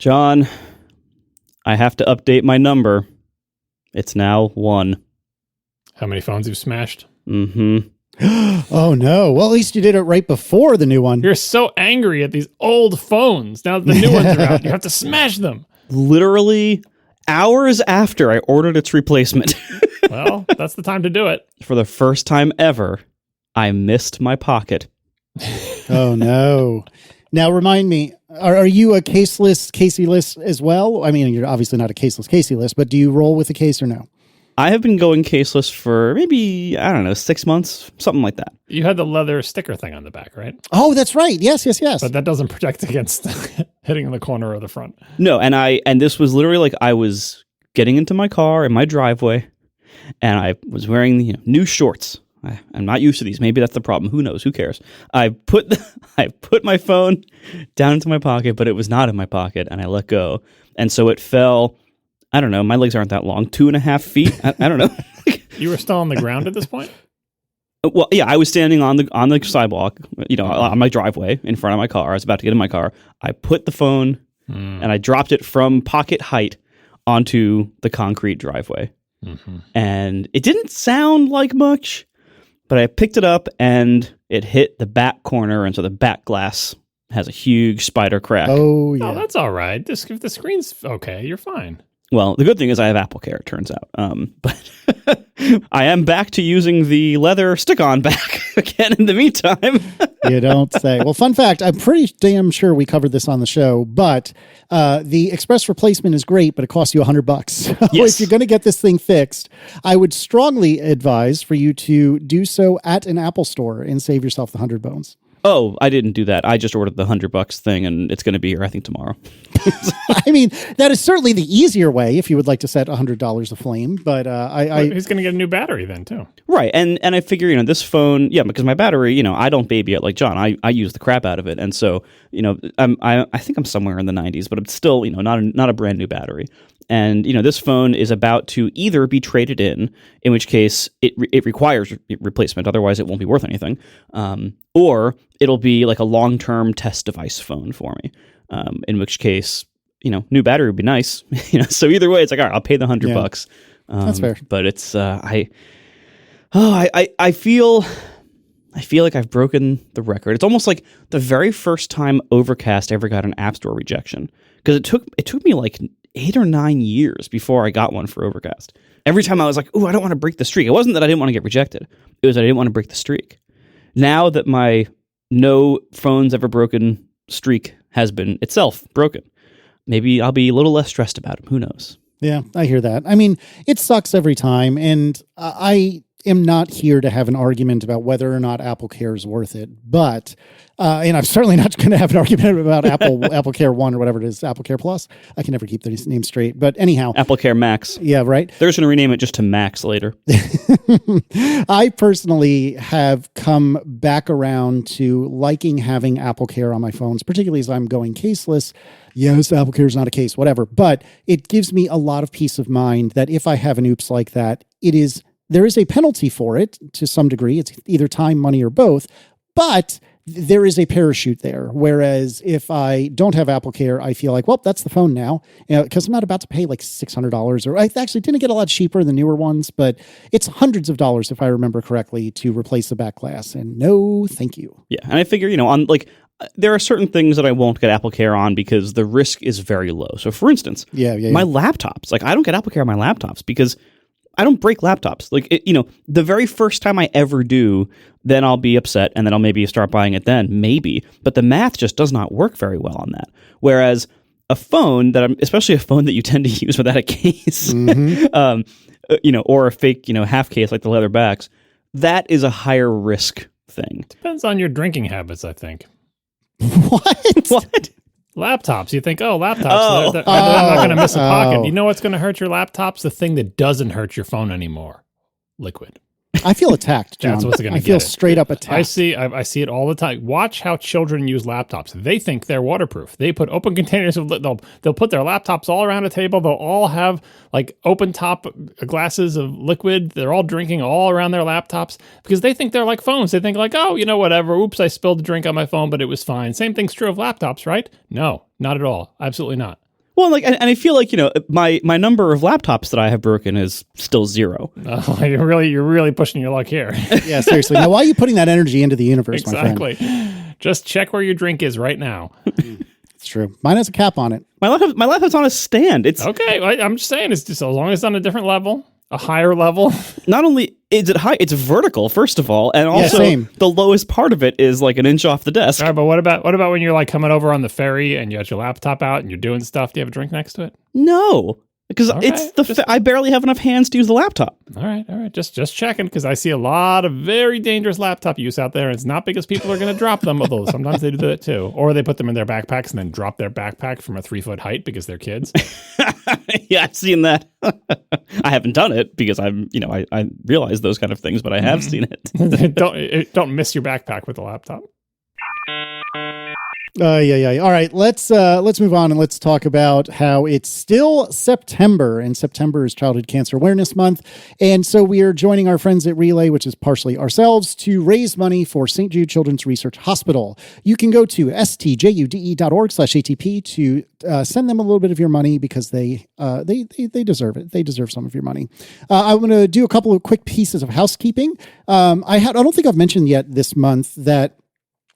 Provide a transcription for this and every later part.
John, I have to update my number. It's now 1. How many phones you've smashed? Mm-hmm. Oh, no. Well, at least you did it right before the new one. You're so angry at these old phones. Now that the new ones are out, you have to smash them. Literally hours after I ordered its replacement. Well, that's the time to do it. For the first time ever, I missed my pocket. Oh, no. Now, remind me, are you a caseless Casey-less as well? I mean, you're obviously not a caseless Casey-less, but do you roll with the case or no? I have been going caseless for maybe, 6 months, something like that. You had the leather sticker thing on the back, right? Oh, that's right. Yes. But that doesn't protect against hitting the corner or the front. No, and this was literally like I was getting into my car in my driveway, and I was wearing new shorts. I'm not used to these. Maybe that's the problem. Who knows? Who cares? I put my phone down into my pocket, but it was not in my pocket, and I let go. And so it fell, I don't know, my legs aren't that long, 2.5 feet. I don't know. You were still on the ground at this point? Well, yeah, I was standing on the sidewalk, on my driveway in front of my car. I was about to get in my car. I put the phone and I dropped it from pocket height onto the concrete driveway. Mm-hmm. And it didn't sound like much, but I picked it up and it hit the back corner, and so the back glass has a huge spider crack. Oh, yeah. Oh, that's all right. If the screen's okay, you're fine. Well, the good thing is I have AppleCare, it turns out. But I am back to using the leather stick-on back again in the meantime. You don't say. Well, fun fact, I'm pretty damn sure we covered this on the show, but the express replacement is great, but it costs you $100. So yes. If you're going to get this thing fixed, I would strongly advise for you to do so at an Apple store and save yourself the 100 bones. Oh, I didn't do that. I just ordered the $100 thing, and it's going to be here, I think, tomorrow. I mean, that is certainly the easier way if you would like to set $100 aflame. But he's going to get a new battery then too, right? And I figure this phone, because my battery, I don't baby it like John. I use the crap out of it, and so I think I'm somewhere in the 90s, but it's still not a brand new battery. And this phone is about to either be traded in which case it requires replacement, otherwise it won't be worth anything, or it'll be like a long-term test device phone for me. In which case, new battery would be nice. So either way, it's like, all right, I'll pay the $100. That's fair. But it's I feel like I've broken the record. It's almost like the very first time Overcast ever got an App Store rejection, because it took me like 8 or 9 years before I got one for Overcast. Every time I was like, "Ooh, I don't want to break the streak." It wasn't that I didn't want to get rejected; it was that I didn't want to break the streak. Now that my no phones ever broken streak has been itself broken, maybe I'll be a little less stressed about him. Who knows? Yeah, I hear that. I mean, it sucks every time, and I am not here to have an argument about whether or not AppleCare is worth it, but and I'm certainly not going to have an argument about AppleCare 1 or whatever it is, AppleCare Plus. I can never keep the name straight, but anyhow. AppleCare Max. Yeah, right? They're just going to rename it just to Max later. I personally have come back around to liking having AppleCare on my phones, particularly as I'm going caseless. Yes, AppleCare is not a case, whatever, but it gives me a lot of peace of mind that if I have an oops like that, there is a penalty for it to some degree. It's either time, money, or both, but there is a parachute there. Whereas if I don't have AppleCare, I feel like, well, that's the phone now, because I'm not about to pay like $600, or I actually didn't get a lot cheaper than the newer ones, but it's hundreds of dollars, if I remember correctly, to replace the back glass. And no, thank you. Yeah, and I figure, there are certain things that I won't get AppleCare on because the risk is very low. So, for instance, my laptops, I don't get AppleCare on my laptops because I don't break laptops. The very first time I ever do, then I'll be upset, and then I'll maybe start buying it then, maybe. But the math just does not work very well on that. Whereas a phone especially a phone that you tend to use without a case, or a fake, half case like the leather backs, that is a higher risk thing. Depends on your drinking habits, I think. What? Laptops. You think, laptops, they're not going to miss a pocket. You know what's going to hurt your laptops? The thing that doesn't hurt your phone anymore. Liquid. I feel attacked, John. That's what's going to I feel straight up attacked. I see it all the time. Watch how children use laptops. They think they're waterproof. They put open containers of they'll put their laptops all around a table. They'll all have like open top glasses of liquid. They're all drinking all around their laptops because they think they're like phones. They think like, whatever. Oops, I spilled a drink on my phone, but it was fine. Same thing's true of laptops, right? No, not at all. Absolutely not. Well, like, and I feel like, my number of laptops that I have broken is still 0. Oh, you're really pushing your luck here. Yeah, seriously. Now, why are you putting that energy into the universe, exactly. my friend? Just check where your drink is right now. It's true. Mine has a cap on it. My laptop's on a stand. It's okay. I'm just saying, it's just as long as it's on a different level, a higher level. Not only is it high, it's vertical, first of all, and also the lowest part of it is like an inch off the desk. All right, but what about when you're like coming over on the ferry and you got your laptop out and you're doing stuff? Do you have a drink next to it? No. Because I barely have enough hands to use the laptop. All right. Just checking, because I see a lot of very dangerous laptop use out there, and it's not because people are going to drop them, although sometimes they do that too. Or they put them in their backpacks and then drop their backpack from a 3-foot height because they're kids. Yeah, I've seen that. I haven't done it because I realize those kind of things, but I have seen it. Don't miss your backpack with the laptop. Yeah. All right, let's move on and let's talk about how it's still September, and September is Childhood Cancer Awareness Month. And so we are joining our friends at Relay, which is partially ourselves, to raise money for St. Jude Children's Research Hospital. You can go to stjude.org/ATP to send them a little bit of your money because they deserve it. They deserve some of your money. I'm going to do a couple of quick pieces of housekeeping. I don't think I've mentioned yet this month that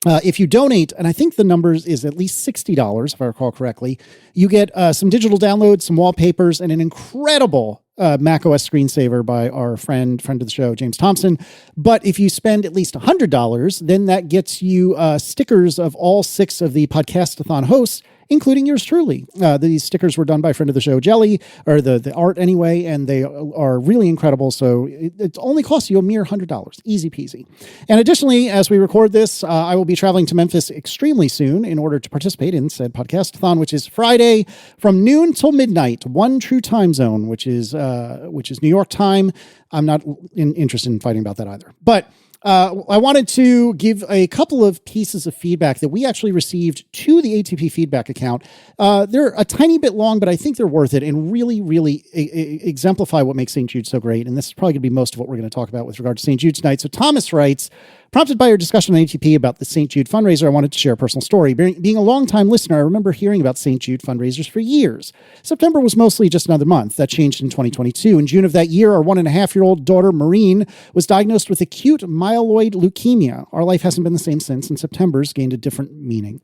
if you donate, and I think the numbers is at least $60, if I recall correctly, you get some digital downloads, some wallpapers, and an incredible macOS screensaver by our friend of the show, James Thompson. But if you spend at least $100, then that gets you stickers of all 6 of the Podcastathon hosts, including yours truly. These stickers were done by a friend of the show, Jelly, or the art anyway, and they are really incredible. So it only costs you a mere $100. Easy peasy. And additionally, as we record this, I will be traveling to Memphis extremely soon in order to participate in said Podcastathon, which is Friday from noon till midnight, one true time zone, which is New York time. I'm not interested in fighting about that either. But I wanted to give a couple of pieces of feedback that we actually received to the ATP feedback account. They're a tiny bit long, but I think they're worth it and really, really exemplify what makes St. Jude so great. And this is probably going to be most of what we're going to talk about with regard to St. Jude tonight. So Thomas writes, prompted by your discussion on ATP about the St. Jude fundraiser, I wanted to share a personal story. Being a longtime listener, I remember hearing about St. Jude fundraisers for years. September was mostly just another month. That changed in 2022. In June of that year, our 1.5-year-old daughter, Maureen, was diagnosed with acute myeloid leukemia. Our life hasn't been the same since, and September's gained a different meaning.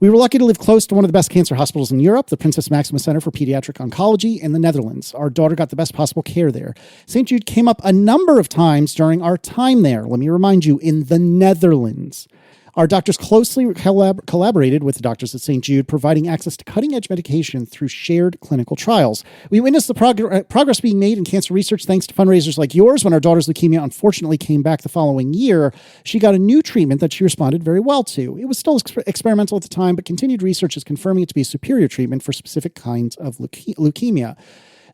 We were lucky to live close to one of the best cancer hospitals in Europe, the Princess Maxima Center for Pediatric Oncology in the Netherlands. Our daughter got the best possible care there. St. Jude came up a number of times during our time there. Let me remind you, in the Netherlands. Our doctors closely collaborated with the doctors at St. Jude, providing access to cutting-edge medication through shared clinical trials. We witnessed the progress being made in cancer research thanks to fundraisers like yours. When our daughter's leukemia unfortunately came back the following year, she got a new treatment that she responded very well to. It was still experimental at the time, but continued research is confirming it to be a superior treatment for specific kinds of leukemia.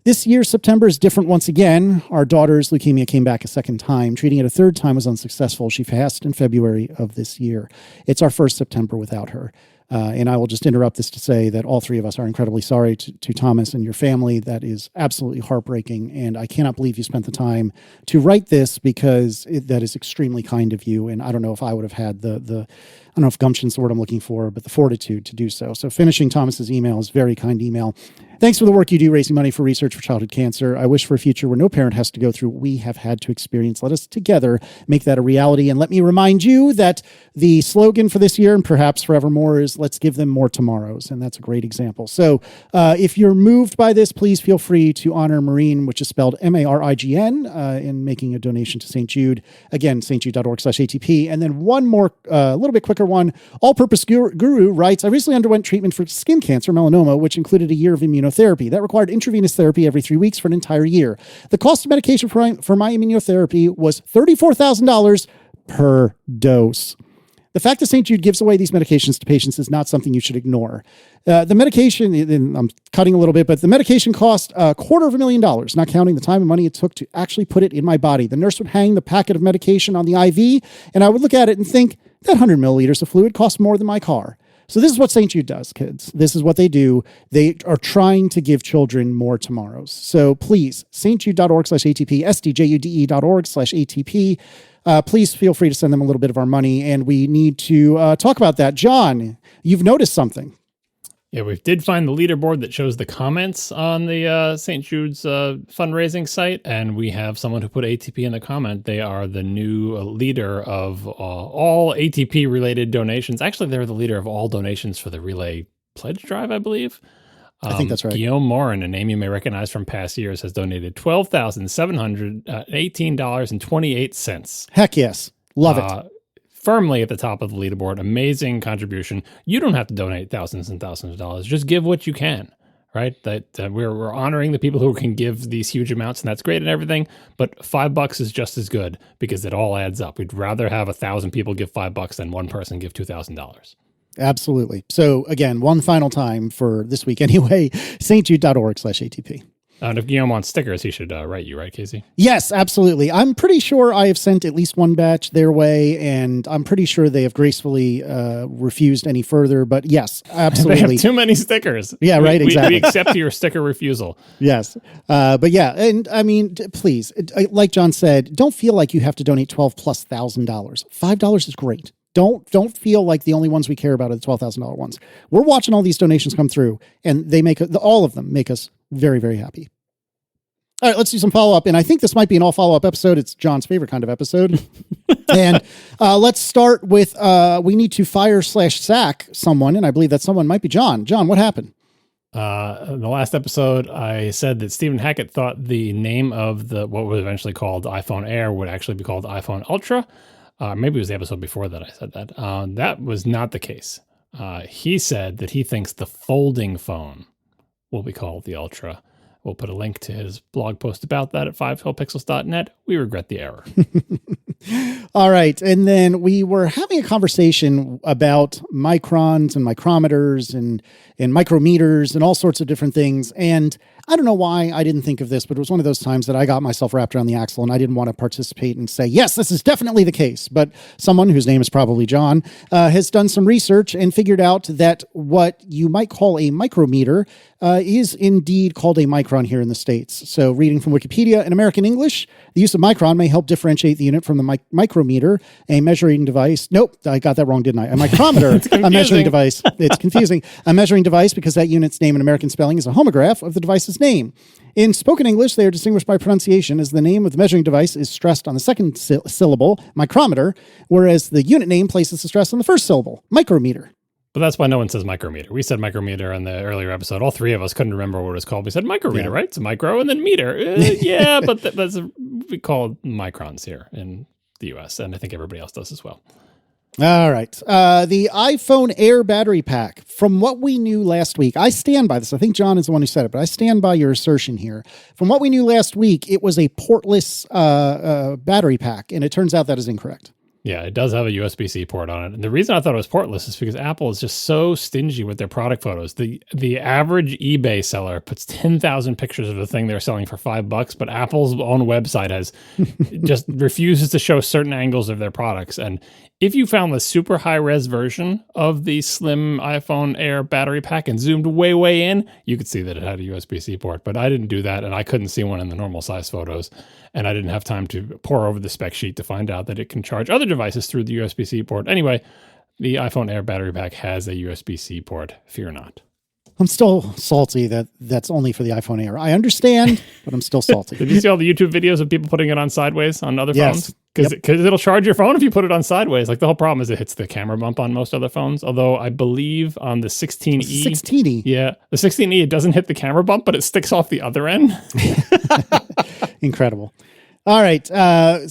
This year's September is different once again. Our daughter's leukemia came back a second time. Treating it a third time was unsuccessful. She passed in February of this year. It's our first September without her. And I will just interrupt this to say that all 3 of us are incredibly sorry to Thomas and your family. That is absolutely heartbreaking. And I cannot believe you spent the time to write this because that is extremely kind of you. And I don't know if I would have had I don't know if gumption's the word I'm looking for, but the fortitude to do so. So finishing Thomas's email is a very kind email. Thanks for the work you do raising money for research for childhood cancer. I wish for a future where no parent has to go through what we have had to experience. Let us together make that a reality. And let me remind you that the slogan for this year and perhaps forevermore is let's give them more tomorrows. And that's a great example. So if you're moved by this, please feel free to honor Maureen, which is spelled M-A-R-I-G-N, in making a donation to St. Jude. Again, stjude.org/ATP. And then one more, a little bit quicker one. All-Purpose Guru writes, I recently underwent treatment for skin cancer, melanoma, which included a year of immunotherapy. That required intravenous therapy every 3 weeks for an entire year. The cost of medication for my immunotherapy was $34,000 per dose. The fact that St. Jude gives away these medications to patients is not something you should ignore. The medication, and I'm cutting a little bit, but the medication cost $250,000, not counting the time and money it took to actually put it in my body. The nurse would hang the packet of medication on the IV, and I would look at it and think, that 100 milliliters of fluid costs more than my car. So this is what St. Jude does, kids. This is what they do. They are trying to give children more tomorrows. So please, stjude.org/ATP, stjude.org/ATP. Please feel free to send them a little bit of our money, and we need to talk about that. John, you've noticed something. Yeah, we did find the leaderboard that shows the comments on the St. Jude's fundraising site, and we have someone who put ATP in the comment. They are the new leader of all ATP-related donations. Actually, they're the leader of all donations for the Relay Pledge Drive, I believe. I think that's right. Guillaume Morin, a name you may recognize from past years, has donated $12,718.28. Heck yes. Love it. Firmly at the top of the leaderboard. Amazing contribution. You don't have to donate thousands and thousands of dollars. Just give what you can, right? That we're honoring the people who can give these huge amounts, and that's great and everything. But $5 is just as good because it all adds up. We'd rather have 1,000 people give $5 than one person give $2,000. Absolutely. So again, one final time for this week anyway, stjude.org/ATP. And if Guillaume wants stickers, he should write you, right, Casey? Yes, absolutely. I'm pretty sure I have sent at least one batch their way, and I'm pretty sure they have gracefully refused any further. But yes, absolutely. They have too many stickers. Yeah, right, exactly. We accept your sticker refusal. Yes. But yeah, and I mean, please, like John said, don't feel like you have to donate $12,000+. $5 is great. Don't feel like the only ones we care about are the $12,000 ones. We're watching all these donations come through, and they all of them make us very, very happy. All right, let's do some follow-up. And I think this might be an all follow-up episode. It's John's favorite kind of episode. And let's start with we need to fire/sack someone, and I believe that someone might be John. John, what happened? In the last episode, I said that Stephen Hackett thought the name of what was eventually called iPhone Air would actually be called iPhone Ultra. Maybe it was the episode before that I said that. That was not the case. He said that he thinks the folding phone will be called the Ultra. We'll put a link to his blog post about that at 5wholepixels.net. We regret the error. All right. And then we were having a conversation about microns and micrometers and micrometers and all sorts of different things. And I don't know why I didn't think of this, but it was one of those times that I got myself wrapped around the axle and I didn't want to participate and say, yes, this is definitely the case. But someone whose name is probably John has done some research and figured out that what you might call a micrometer is indeed called a micron here in the States. So reading from Wikipedia, in American English, the use of micron may help differentiate the unit from the micrometer, a measuring device. Nope, I got that wrong, didn't I? A micrometer, a measuring device. It's confusing. A measuring device because that unit's name in American spelling is a homograph of the device's name. In spoken English, they are distinguished by pronunciation as the name of the measuring device is stressed on the second syllable, micrometer, whereas the unit name places the stress on the first syllable, micrometer. But that's why no one says micrometer. We said micrometer in the earlier episode. All three of us couldn't remember what it was called. We said micrometer, right? It's a micro and then meter. Yeah, but we call it microns here in the US, and I think everybody else does as well. All right. The iPhone Air battery pack. From what we knew last week, I stand by this. I think John is the one who said it, but I stand by your assertion here. From what we knew last week, it was a portless battery pack, and it turns out that is incorrect. Yeah, it does have a USB-C port on it. And the reason I thought it was portless is because Apple is just so stingy with their product photos. The average eBay seller puts 10,000 pictures of the thing they're selling for $5, but Apple's own website has just refuses to show certain angles of their products. And if you found the super high-res version of the slim iPhone Air battery pack and zoomed way, way in, you could see that it had a USB-C port. But I didn't do that, and I couldn't see one in the normal size photos. And I didn't have time to pore over the spec sheet to find out that it can charge other devices through the USB-C port. Anyway, the iPhone Air battery pack has a USB-C port. Fear not. I'm still salty that that's only for the iPhone Air. I understand, but I'm still salty. Did you see all the YouTube videos of people putting it on sideways on other phones? Yes. Because it'll charge your phone if you put it on sideways. Like the whole problem is it hits the camera bump on most other phones. Although I believe on the 16E. 16E? Yeah. The 16E, it doesn't hit the camera bump, but it sticks off the other end. Incredible. All right.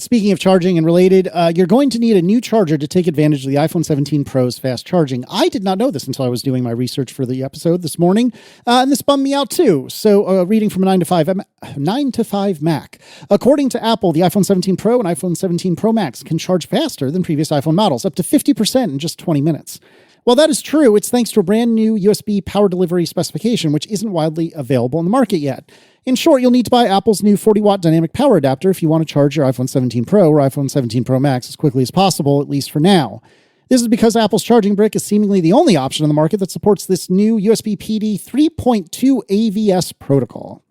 Speaking of charging and related, you're going to need a new charger to take advantage of the iPhone 17 Pro's fast charging. I did not know this until I was doing my research for the episode this morning, and this bummed me out too. So reading from a 9 to 5 Mac. According to Apple, the iPhone 17 Pro and iPhone 17 Pro Max can charge faster than previous iPhone models, up to 50% in just 20 minutes. While that is true, it's thanks to a brand new USB power delivery specification, which isn't widely available in the market yet. In short, you'll need to buy Apple's new 40-watt dynamic power adapter if you want to charge your iPhone 17 Pro or iPhone 17 Pro Max as quickly as possible, at least for now. This is because Apple's charging brick is seemingly the only option on the market that supports this new USB PD 3.2 AVS protocol.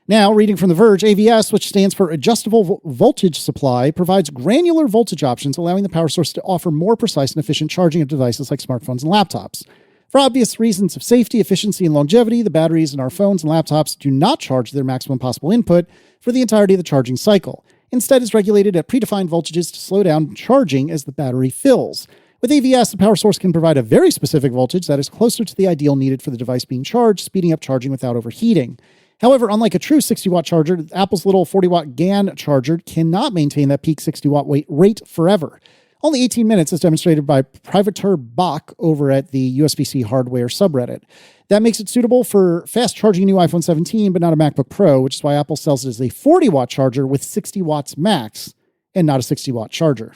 Now, reading from The Verge, AVS, which stands for Adjustable Voltage Supply, provides granular voltage options, allowing the power source to offer more precise and efficient charging of devices like smartphones and laptops. For obvious reasons of safety, efficiency, and longevity, the batteries in our phones and laptops do not charge their maximum possible input for the entirety of the charging cycle. Instead, it's regulated at predefined voltages to slow down charging as the battery fills. With AVS, the power source can provide a very specific voltage that is closer to the ideal needed for the device being charged, speeding up charging without overheating. However, unlike a true 60-watt charger, Apple's little 40-watt GaN charger cannot maintain that peak 60-watt rate forever. Only 18 minutes, as demonstrated by Privateur Bach over at the USB-C hardware subreddit. That makes it suitable for fast charging a new iPhone 17, but not a MacBook Pro, which is why Apple sells it as a 40-watt charger with 60 watts max and not a 60-watt charger.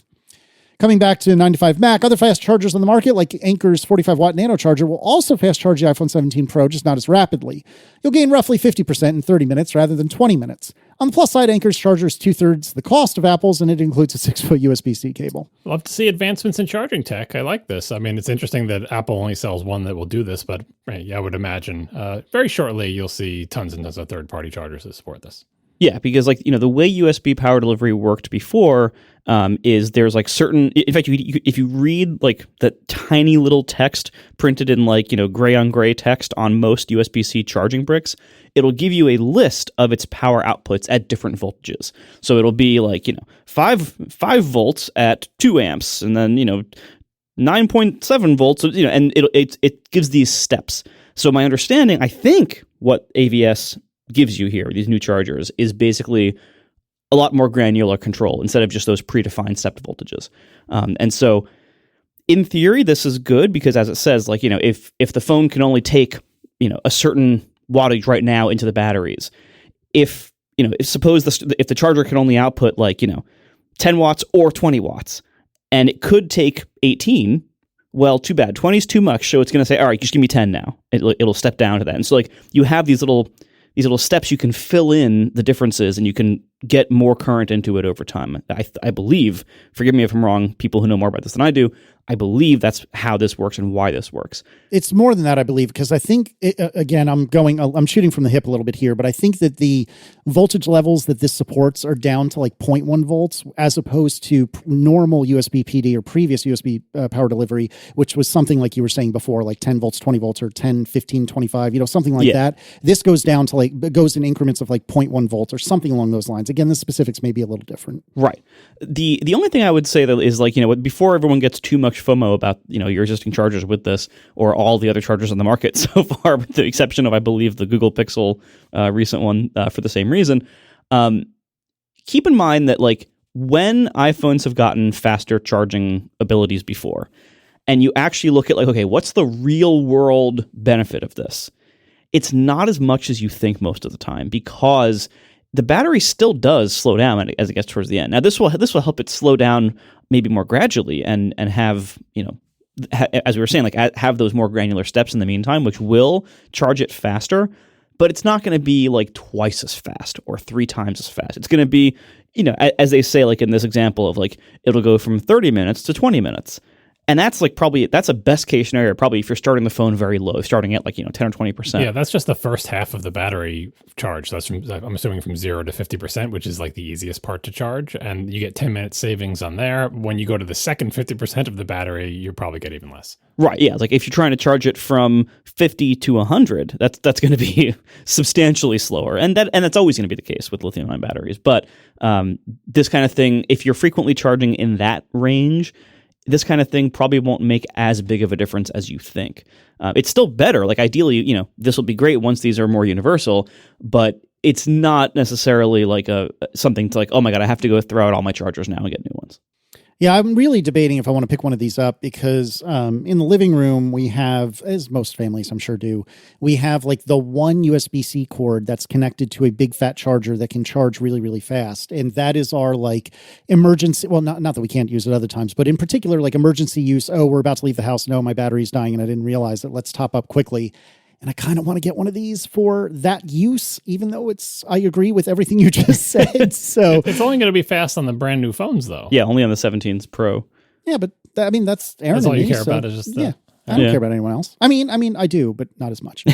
Coming back to 9to5 Mac, other fast chargers on the market, like Anker's 45-watt nano charger, will also fast charge the iPhone 17 Pro, just not as rapidly. You'll gain roughly 50% in 30 minutes rather than 20 minutes. On the plus side, Anker's charger is 2/3 the cost of Apple's, and it includes a 6-foot USB-C cable. Love to see advancements in charging tech. I like this. I mean, it's interesting that Apple only sells one that will do this, but I would imagine very shortly you'll see tons and tons of third-party chargers that support this. Yeah, because the way USB power delivery worked before is there's certain. In fact, if you read the tiny little text printed in gray on gray text on most USB-C charging bricks, it'll give you a list of its power outputs at different voltages. So it'll be 5 volts at 2 amps, and then 9.7 volts. And it gives these steps. So my understanding, I think, what AVS gives you here, these new chargers, is basically a lot more granular control instead of just those predefined step voltages. And so in theory, this is good because, as it says, if the phone can only take, a certain wattage right now into the batteries, if the charger can only output 10 watts or 20 watts, and it could take 18, well, too bad. 20 is too much, so it's going to say, all right, just give me 10 now. It'll step down to that. And so you have these little steps you can fill in the differences, and you can get more current into it over time. I believe, forgive me if I'm wrong, people who know more about this than I do, I believe that's how this works and why this works. It's more than that, I believe, because I think, again, I'm shooting from the hip a little bit here, but I think that the voltage levels that this supports are down to 0.1 volts as opposed to normal USB PD or previous USB power delivery, which was something like you were saying before, 10 volts, 20 volts, or 10, 15, 25, something like that. This goes down to goes in increments of 0.1 volts or something along those lines. Again, the specifics may be a little different. Right. The only thing I would say, though, is before everyone gets too much FOMO about your existing chargers with this or all the other chargers on the market so far, with the exception of, I believe, the Google Pixel recent one for the same reason. Keep in mind that when iPhones have gotten faster charging abilities before, and you actually look at okay, what's the real world benefit of this? It's not as much as you think most of the time, because the battery still does slow down as it gets towards the end. Now, this will help it slow down maybe more gradually and have, as we were saying, have those more granular steps in the meantime, which will charge it faster, but it's not going to be twice as fast or 3 times as fast. It's going to be, as they say, in this example of it'll go from 30 minutes to 20 minutes. And that's probably that's a best case scenario. Probably if you're starting the phone very low, starting at 10 or 20%. Yeah, that's just the first half of the battery charge. That's I'm assuming from 0 to 50%, which is the easiest part to charge, and you get 10 minutes savings on there. When you go to the second 50% of the battery, you probably get even less. Right. Yeah. If you're trying to charge it from 50 to 100, that's going to be substantially slower, and that's always going to be the case with lithium-ion batteries. But this kind of thing, if you're frequently charging in that range, this kind of thing probably won't make as big of a difference as you think. It's still better. Ideally, this will be great once these are more universal, but it's not necessarily something to oh my God, I have to go throw out all my chargers now and get new ones. Yeah, I'm really debating if I want to pick one of these up because in the living room we have, as most families I'm sure do, we have the one USB-C cord that's connected to a big fat charger that can charge really, really fast. And that is our emergency, well, not that we can't use it other times, but in particular emergency use. Oh, we're about to leave the house. No, my battery's dying and I didn't realize it. Let's top up quickly. And I kind of want to get one of these for that use, even though I agree with everything you just said. So it's only going to be fast on the brand new phones, though. Yeah, only on the 17s Pro. Yeah, but that's Aaron. That's all you care about is just I don't care about anyone else. I mean, I do, but not as much.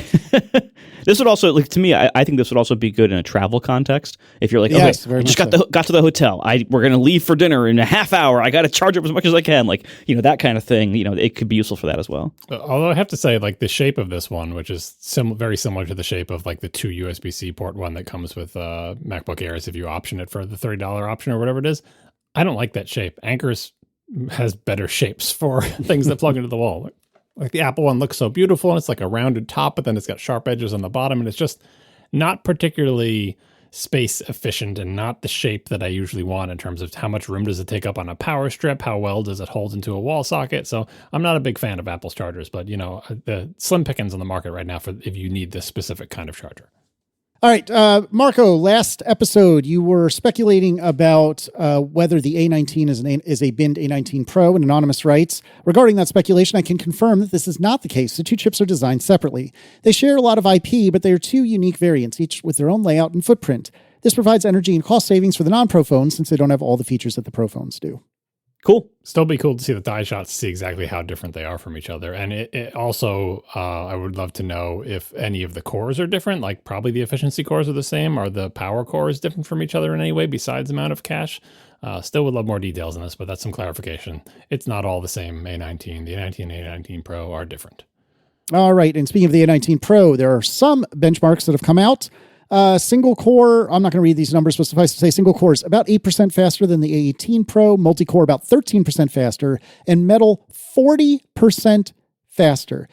This would also, like, to me, I think this would also be good in a travel context. If you're like, yes, okay, I just got to the hotel. We're going to leave for dinner in a half hour. I got to charge up as much as I can. Like, that kind of thing, it could be useful for that as well. Although I have to say, like, the shape of this one, which is very similar to the shape of like the 2 USB-C port one that comes with MacBook Airs if you option it for the $30 option or whatever it is, I don't like that shape. Anchors has better shapes for things that plug into the wall. Like the Apple one looks so beautiful, and it's like a rounded top, but then it's got sharp edges on the bottom, and it's just not particularly space efficient and not the shape that I usually want in terms of how much room does it take up on a power strip, how well does it hold into a wall socket. So I'm not a big fan of Apple's chargers, but the slim pickings on the market right now for if you need this specific kind of charger. All right, Marco, last episode, you were speculating about whether the A19 is a binned A19 Pro, and Anonymous writes, regarding that speculation, I can confirm that this is not the case. The two chips are designed separately. They share a lot of IP, but they are two unique variants, each with their own layout and footprint. This provides energy and cost savings for the non-Pro phones since they don't have all the features that the Pro phones do. Cool. Still be cool to see the die shots to see exactly how different they are from each other. And it also, I would love to know if any of the cores are different. Like probably the efficiency cores are the same. Are the power cores different from each other in any way besides the amount of cache? Still would love more details on this, but that's some clarification. It's not all the same A19. The A19 and A19 Pro are different. All right. And speaking of the A19 Pro, there are some benchmarks that have come out. Single core, I'm not going to read these numbers, but suffice to say single core is about 8% faster than the A18 Pro, multi-core about 13% faster, and metal 40% faster.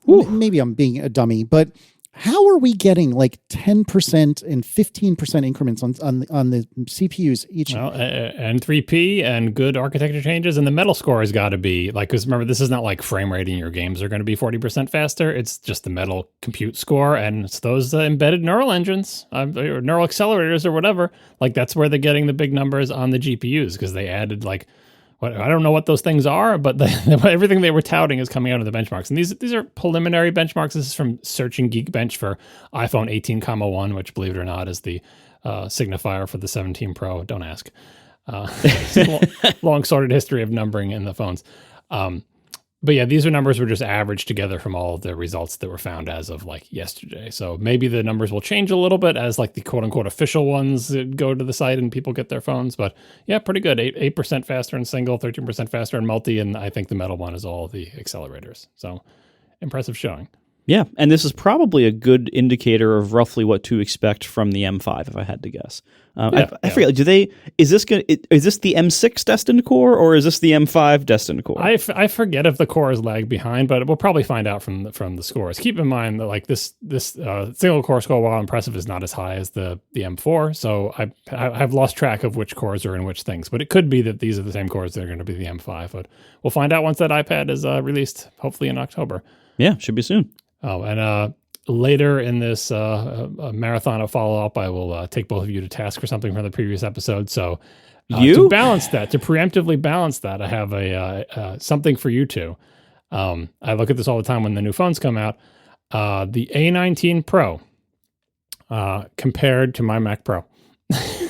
Maybe I'm being a dummy, but how are we getting like 10% and 15% increments on the CPUs each? Well, and 3P and good architecture changes, and the metal score has got to be like, because remember, this is not like frame rating your games are going to be 40% faster. It's just the metal compute score, and it's those embedded neural engines or neural accelerators or whatever. Like that's where they're getting the big numbers on the GPUs because they added like, I don't know what those things are, but everything they were touting is coming out of the benchmarks. And these are preliminary benchmarks. This is from Searching Geekbench for iPhone 18,1, which, believe it or not, is the signifier for the 17 Pro. Don't ask. Long sorted history of numbering in the phones. But yeah, these are numbers were just averaged together from all of the results that were found as of like yesterday. So maybe the numbers will change a little bit as like the quote unquote official ones go to the site and people get their phones. But yeah, pretty good. 8% faster in single, 13% faster in multi. And I think the metal one is all the accelerators. So impressive showing. Yeah, and this is probably a good indicator of roughly what to expect from the M5, if I had to guess. I forget. Is this the M6 destined core or is this the M5 destined core? I forget if the core is lagged behind, but we'll probably find out from the scores. Keep in mind that like this single core score, while impressive, is not as high as the M4. So I've lost track of which cores are in which things, but it could be that these are the same cores that are going to be the M5. But we'll find out once that iPad is released, hopefully in October. Yeah, should be soon. Oh, and later in this marathon of follow-up, I will take both of you to task for something from the previous episode. So to preemptively balance that, I have a something for you two. I look at this all the time when the new phones come out. The A19 Pro compared to my Mac Pro.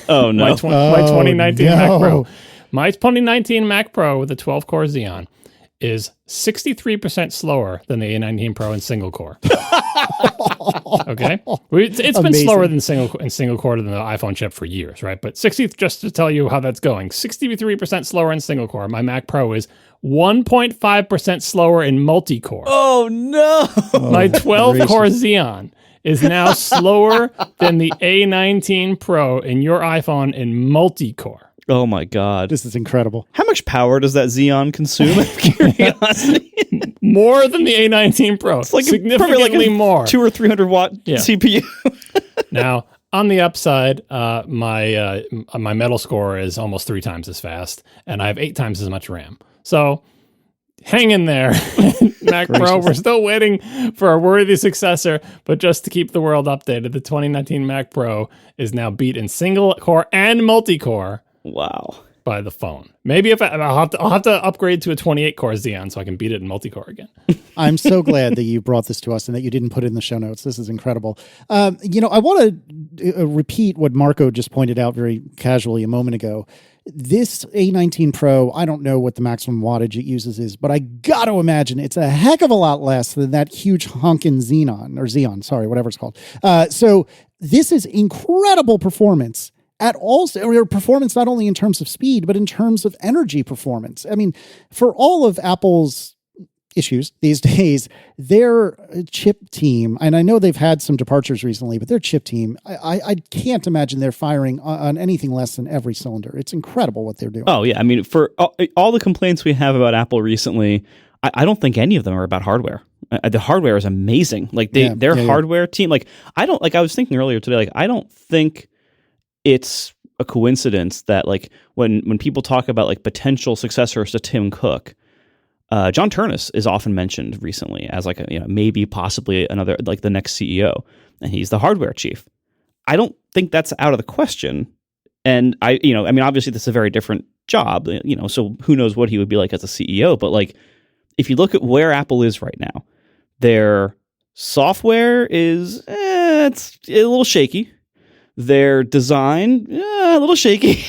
Oh, no. my 2019 Mac Pro. My 2019 Mac Pro with a 12-core Xeon is 63% slower than the A19 Pro in single core. Okay, it's been slower than single core than the iPhone chip for years, right? But 60, just to tell you how that's going, 63% slower in single core. My Mac Pro is 1.5% slower in multi-core. Oh no! My 12-core Xeon is now slower than the A19 Pro in your iPhone in multi-core. Oh my God. This is incredible. How much power does that Xeon consume? Out of curiosity. More than the A19 Pro. It's like significantly more. 200 or 300 watt CPU. Now, on the upside, my metal score is almost 3 times as fast, and I have 8 times as much RAM. So hang in there, Mac Pro. We're still waiting for a worthy successor, but just to keep the world updated, the 2019 Mac Pro is now beat in single core and multi-core. Wow. by the phone. Maybe if I'll have to upgrade to a 28-core Xeon so I can beat it in multi-core again. I'm so glad that you brought this to us and that you didn't put it in the show notes. This is incredible. I want to repeat what Marco just pointed out very casually a moment ago. This A19 Pro, I don't know what the maximum wattage it uses is, but I got to imagine it's a heck of a lot less than that huge honkin' Xeon, sorry, whatever it's called. So this is incredible performance at all, or performance not only in terms of speed, but in terms of energy performance. I mean, for all of Apple's issues these days, their chip team, and I know they've had some departures recently, but their chip team, I can't imagine they're firing on anything less than every cylinder. It's incredible what they're doing. Oh, yeah. I mean, for all the complaints we have about Apple recently, I don't think any of them are about hardware. The hardware is amazing. Like their hardware team, like I was thinking earlier today, like I don't think it's a coincidence that like when people talk about like potential successors to Tim Cook, John Turnus is often mentioned recently as like maybe possibly another like the next CEO, and he's the hardware chief. I don't think that's out of the question. And I mean, obviously this is a very different job, so who knows what he would be like as a CEO, but like if you look at where Apple is right now, their software is it's a little shaky. Their design, a little shaky,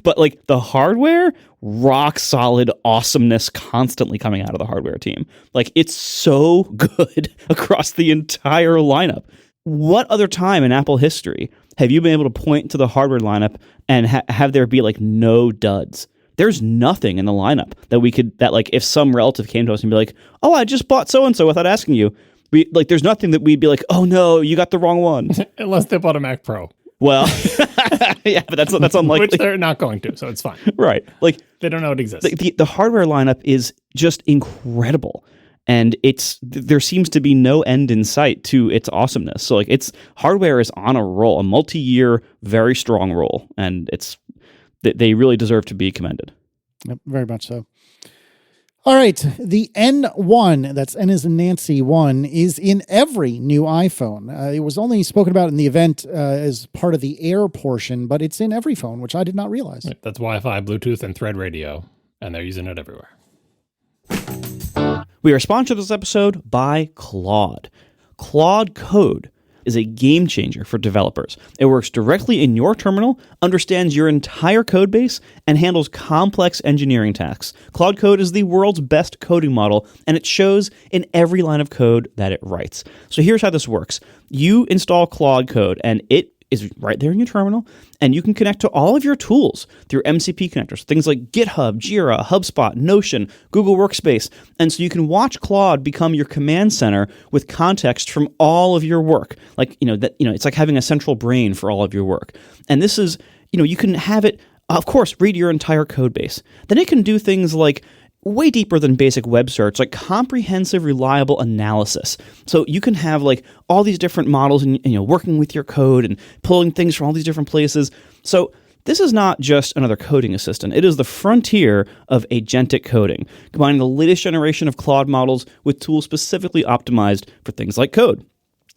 but like the hardware, rock solid awesomeness constantly coming out of the hardware team. Like it's so good across the entire lineup. What other time in Apple history have you been able to point to the hardware lineup and have there be like no duds? There's nothing in the lineup that like if some relative came to us and be like, oh, I just bought so-and-so without asking you. There's nothing that we'd be like, oh no, you got the wrong one. Unless they bought a Mac Pro. Well, yeah, but that's unlikely. Which they're not going to, so it's fine. Right. Like they don't know it exists. The hardware lineup is just incredible. And there seems to be no end in sight to its awesomeness. So like hardware is on a roll, a multi-year, very strong roll. And they really deserve to be commended. Yep, very much so. All right, the N1, that's N as in Nancy 1, is in every new iPhone. It was only spoken about in the event as part of the Air portion, but it's in every phone, which I did not realize. Right, that's Wi-Fi, Bluetooth, and Thread radio, and they're using it everywhere. We are sponsored this episode by Claude. Claude Code is a game changer for developers. It works directly in your terminal, understands your entire code base, and handles complex engineering tasks. Claude Code is the world's best coding model, and it shows in every line of code that it writes. So here's how this works. You install Claude Code, and it is right there in your terminal, and you can connect to all of your tools through MCP connectors, things like GitHub, Jira, HubSpot, Notion, Google Workspace, and so you can watch Claude become your command center with context from all of your work. Like, it's like having a central brain for all of your work. And this is, you can have it, of course, read your entire code base. Then it can do things like way deeper than basic web search, like comprehensive, reliable analysis. So you can have like all these different models and working with your code and pulling things from all these different places. So this is not just another coding assistant. It is the frontier of agentic coding, combining the latest generation of Claude models with tools specifically optimized for things like code.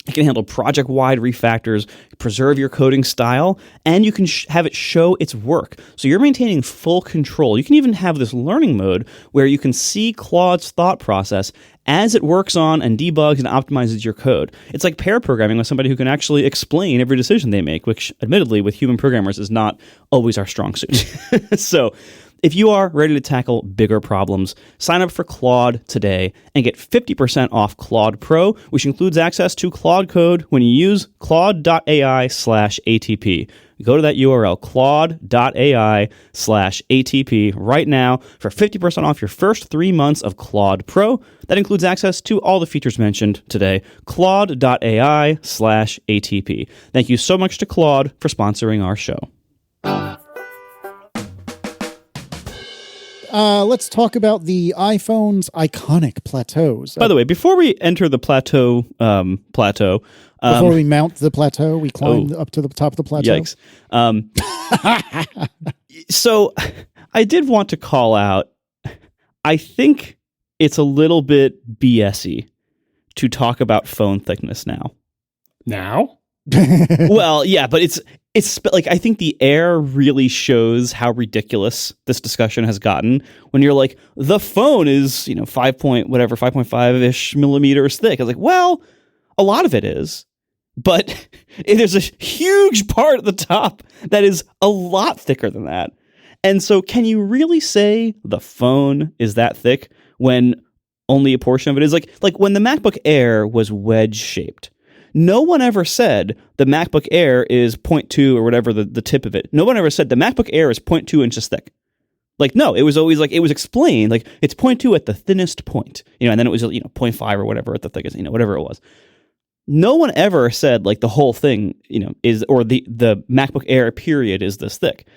It can handle project-wide refactors, preserve your coding style, and you can have it show its work. So you're maintaining full control. You can even have this learning mode where you can see Claude's thought process as it works on and debugs and optimizes your code. It's like pair programming with somebody who can actually explain every decision they make, which admittedly with human programmers is not always our strong suit. So if you are ready to tackle bigger problems, sign up for Claude today and get 50% off Claude Pro, which includes access to Claude Code when you use claude.ai/ATP. Go to that URL, claude.ai/ATP right now for 50% off your first 3 months of Claude Pro. That includes access to all the features mentioned today, claude.ai/ATP. Thank you so much to Claude for sponsoring our show. Let's talk about the iPhone's iconic plateaus. By the way, before we enter the plateau, before we mount the plateau, we climb up to the top of the plateau. Yikes. So I did want to call out, I think it's a little bit BS-y to talk about phone thickness now. Now? Well, yeah, but it's like, I think the Air really shows how ridiculous this discussion has gotten when you're like, the phone is, 5.5-ish millimeters thick. I was like, well, a lot of it is, but there's a huge part at the top that is a lot thicker than that. And so can you really say the phone is that thick when only a portion of it is? Like when the MacBook Air was wedge shaped, no one ever said the MacBook Air is 0.2 or whatever the tip of it. No one ever said the MacBook Air is 0.2 inches thick. Like, no, it was always like, it was explained, like, it's 0.2 at the thinnest point, and then it was, 0.5 or whatever at the thickest, whatever it was. No one ever said, like, the whole thing, is, or the MacBook Air period is this thick.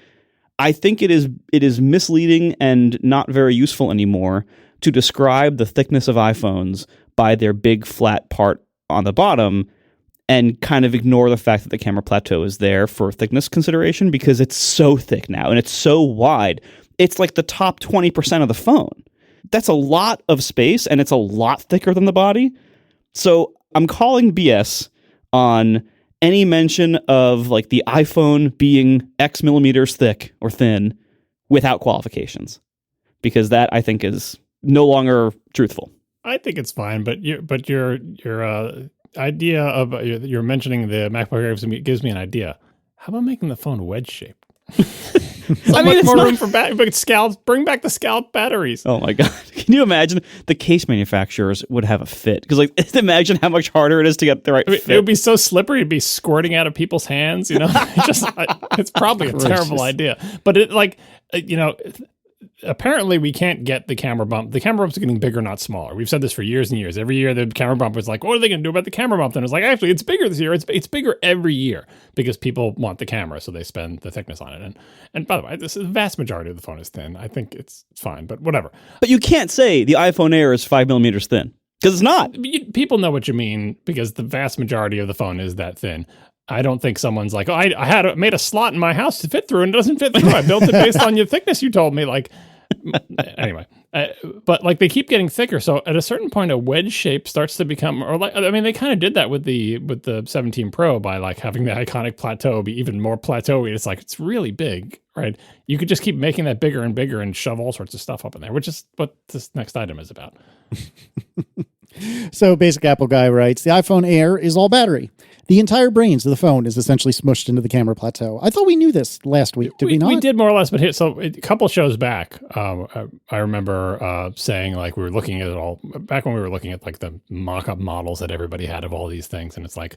I think it is misleading and not very useful anymore to describe the thickness of iPhones by their big flat part on the bottom and kind of ignore the fact that the camera plateau is there for thickness consideration, because it's so thick now and it's so wide. It's like the top 20% of the phone. That's a lot of space and it's a lot thicker than the body. So I'm calling BS on any mention of like the iPhone being X millimeters thick or thin without qualifications, because that I think is no longer truthful. I think it's fine, but your idea of you're mentioning the MacBook Air gives me an idea. How about making the phone wedge shaped? I mean, it's more room for bring back the scalp batteries. Oh my God. Can you imagine the case manufacturers would have a fit? Because imagine how much harder it is to get the right fit. It would be so slippery. It'd be squirting out of people's hands. It's probably a terrible idea, but apparently we can't get the camera bump. The camera bumps are getting bigger, not smaller. We've said this for years and years. Every year the camera bump was like, what are they going to do about the camera bump? Then it's like, actually, it's bigger this year. It's bigger every year because people want the camera, so they spend the thickness on it. And by the way, the vast majority of the phone is thin. I think it's fine, but whatever. But you can't say the iPhone Air is 5 millimeters thin, because it's not. People know what you mean, because the vast majority of the phone is that thin. I don't think someone's like, oh, I made a slot in my house to fit through and it doesn't fit through. I built it based on your thickness you told me. Like, anyway, but like they keep getting thicker. So at a certain point, a wedge shape starts to become, they kind of did that with the 17 Pro by like having the iconic plateau be even more plateau-y. It's like, it's really big, right? You could just keep making that bigger and bigger and shove all sorts of stuff up in there, which is what this next item is about. So Basic Apple Guy writes, the iPhone Air is all battery. The entire brains of the phone is essentially smushed into the camera plateau. I thought we knew this last week. Did we not? We did more or less, but a couple shows back, I remember saying like we were looking at it all back when we were looking at like the mock-up models that everybody had of all these things, and it's like,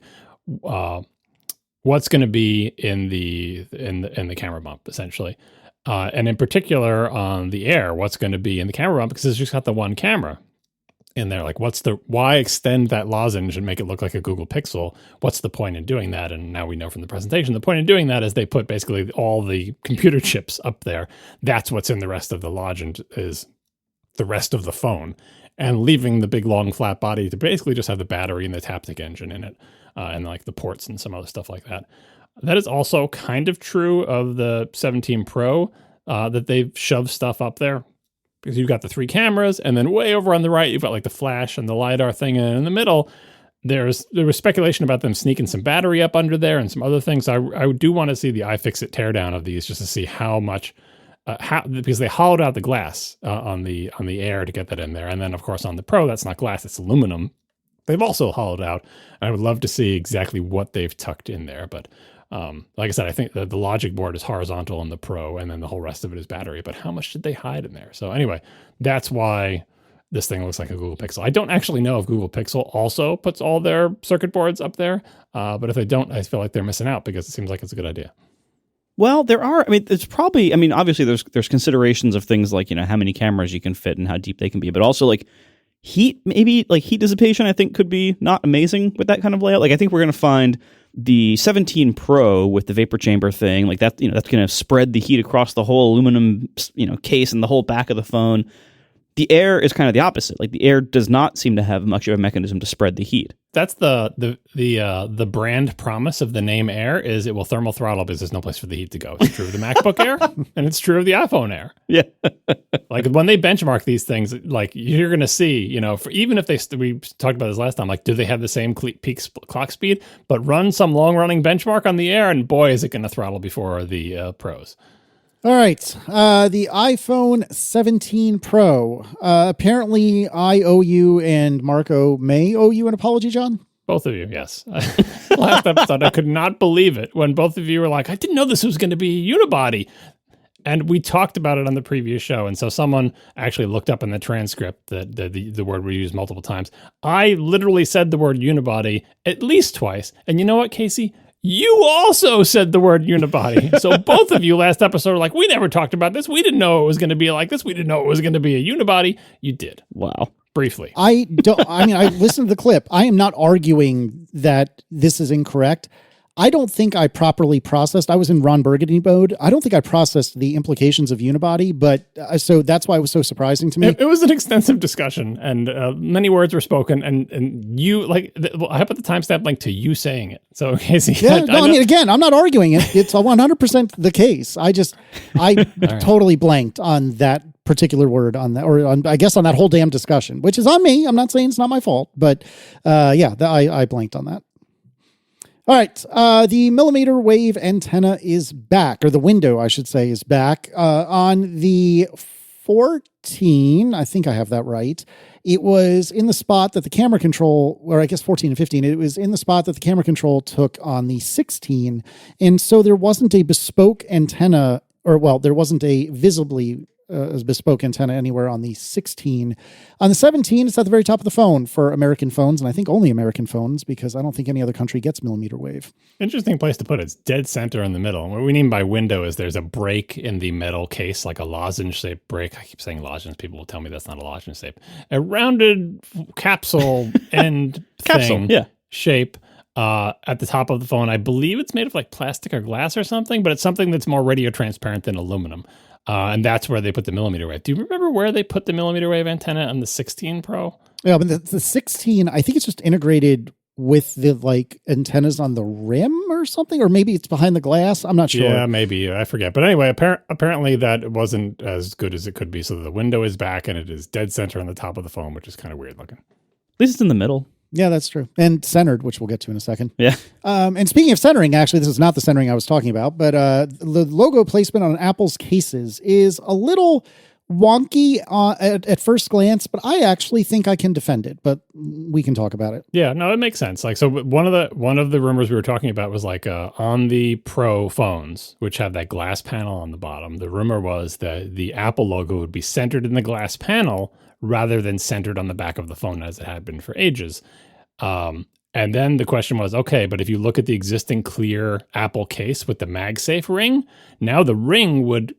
what's going to be in the camera bump essentially, and in particular on the Air, what's going to be in the camera bump, because it's just got the one camera. And they're like, why extend that lozenge and make it look like a Google Pixel? What's the point in doing that? And now we know from the presentation, the point in doing that is they put basically all the computer chips up there. That's what's in the rest of the lozenge, is the rest of the phone, and leaving the big long flat body to basically just have the battery and the Taptic engine in it, and like the ports and some other stuff like that. That is also kind of true of the 17 Pro, that they've shoved stuff up there. Because you've got the 3 cameras, and then way over on the right, you've got like the flash and the LiDAR thing. And in the middle, there was speculation about them sneaking some battery up under there and some other things. I do want to see the iFixit teardown of these just to see how much, because they hollowed out the glass on the Air to get that in there. And then, of course, on the Pro, that's not glass, it's aluminum. They've also hollowed out. I would love to see exactly what they've tucked in there. But like I said, I think the logic board is horizontal in the Pro, and then the whole rest of it is battery. But how much did they hide in there? So anyway, that's why this thing looks like a Google Pixel. I don't actually know if Google Pixel also puts all their circuit boards up there. But if they don't, I feel like they're missing out, because it seems like it's a good idea. Well, there are. It's probably. Obviously, there's considerations of things like how many cameras you can fit and how deep they can be, but also like heat. Maybe like heat dissipation, I think, could be not amazing with that kind of layout. Like I think we're going to find the 17 Pro with the vapor chamber thing, like that, that's going to spread the heat across the whole aluminum, case and the whole back of the phone. The Air is kind of the opposite. Like the Air does not seem to have much of a mechanism to spread the heat. the brand promise of the name Air is it will thermal throttle because there's no place for the heat to go. It's true of the MacBook Air, and it's true of the iPhone Air. Yeah. Like when they benchmark these things, like you're going to see, even if we talked about this last time, like do they have the same peak clock speed? But run some long running benchmark on the Air, and boy, is it going to throttle before the Pros. All right. The iPhone 17 Pro. Apparently, I owe you and Marco may owe you an apology, John. Both of you, yes. Last episode, I could not believe it when both of you were like, I didn't know this was going to be a unibody. And we talked about it on the previous show. And so someone actually looked up in the transcript the word we used multiple times. I literally said the word unibody at least twice. And you know what, Casey? You also said the word unibody. So both of you last episode were like, we never talked about this. We didn't know it was going to be like this. We didn't know it was going to be a unibody. You did. Wow. Briefly. I listened to the clip. I am not arguing that this is incorrect. I don't think I properly processed. I was in Ron Burgundy mode. I don't think I processed the implications of unibody, but so that's why it was so surprising to me. It was an extensive discussion, and many words were spoken, and you I put the timestamp link to you saying it. So Casey, yeah, again, I'm not arguing it. It's 100% the case. I right. Totally blanked on that particular word I guess on that whole damn discussion, which is on me. I'm not saying it's not my fault, but I blanked on that. All right, the millimeter wave antenna is back, or the window, I should say, is back. On the 14, I think I have that right, it was in the spot that the camera control, or I guess 14 and 15, it was in the spot that the camera control took on the 16. And so there wasn't a bespoke antenna, there wasn't a visibly bespoke antenna anywhere on the 16. On the 17, it's at the very top of the phone for American phones, and I think only American phones, because I don't think any other country gets millimeter wave. Interesting place to put it. It's dead center in the middle. And what we mean by window is there's a break in the metal case, like a lozenge-shaped break. I keep saying lozenge. People will tell me that's not a lozenge shape. A rounded capsule end thing shape at the top of the phone. I believe it's made of like plastic or glass or something, but it's something that's more radio transparent than aluminum. And that's where they put the millimeter wave. Do you remember where they put the millimeter wave antenna on the 16 Pro? Yeah, but the 16, I think it's just integrated with the antennas on the rim or something, or maybe it's behind the glass. I'm not sure. Yeah, maybe. I forget. But anyway, apparently that wasn't as good as it could be. So the window is back and it is dead center on the top of the phone, which is kind of weird looking. At least it's in the middle. Yeah, that's true. And centered, which we'll get to in a second. Yeah. And speaking of centering, actually, this is not the centering I was talking about, but the logo placement on Apple's cases is a little wonky at first glance, but I actually think I can defend it, but we can talk about it. Yeah, no, it makes sense. So one of the rumors we were talking about was on the Pro phones, which have that glass panel on the bottom, the rumor was that the Apple logo would be centered in the glass panel rather than centered on the back of the phone as it had been for ages. And then the question was, okay, but if you look at the existing clear Apple case with the MagSafe ring, now the ring would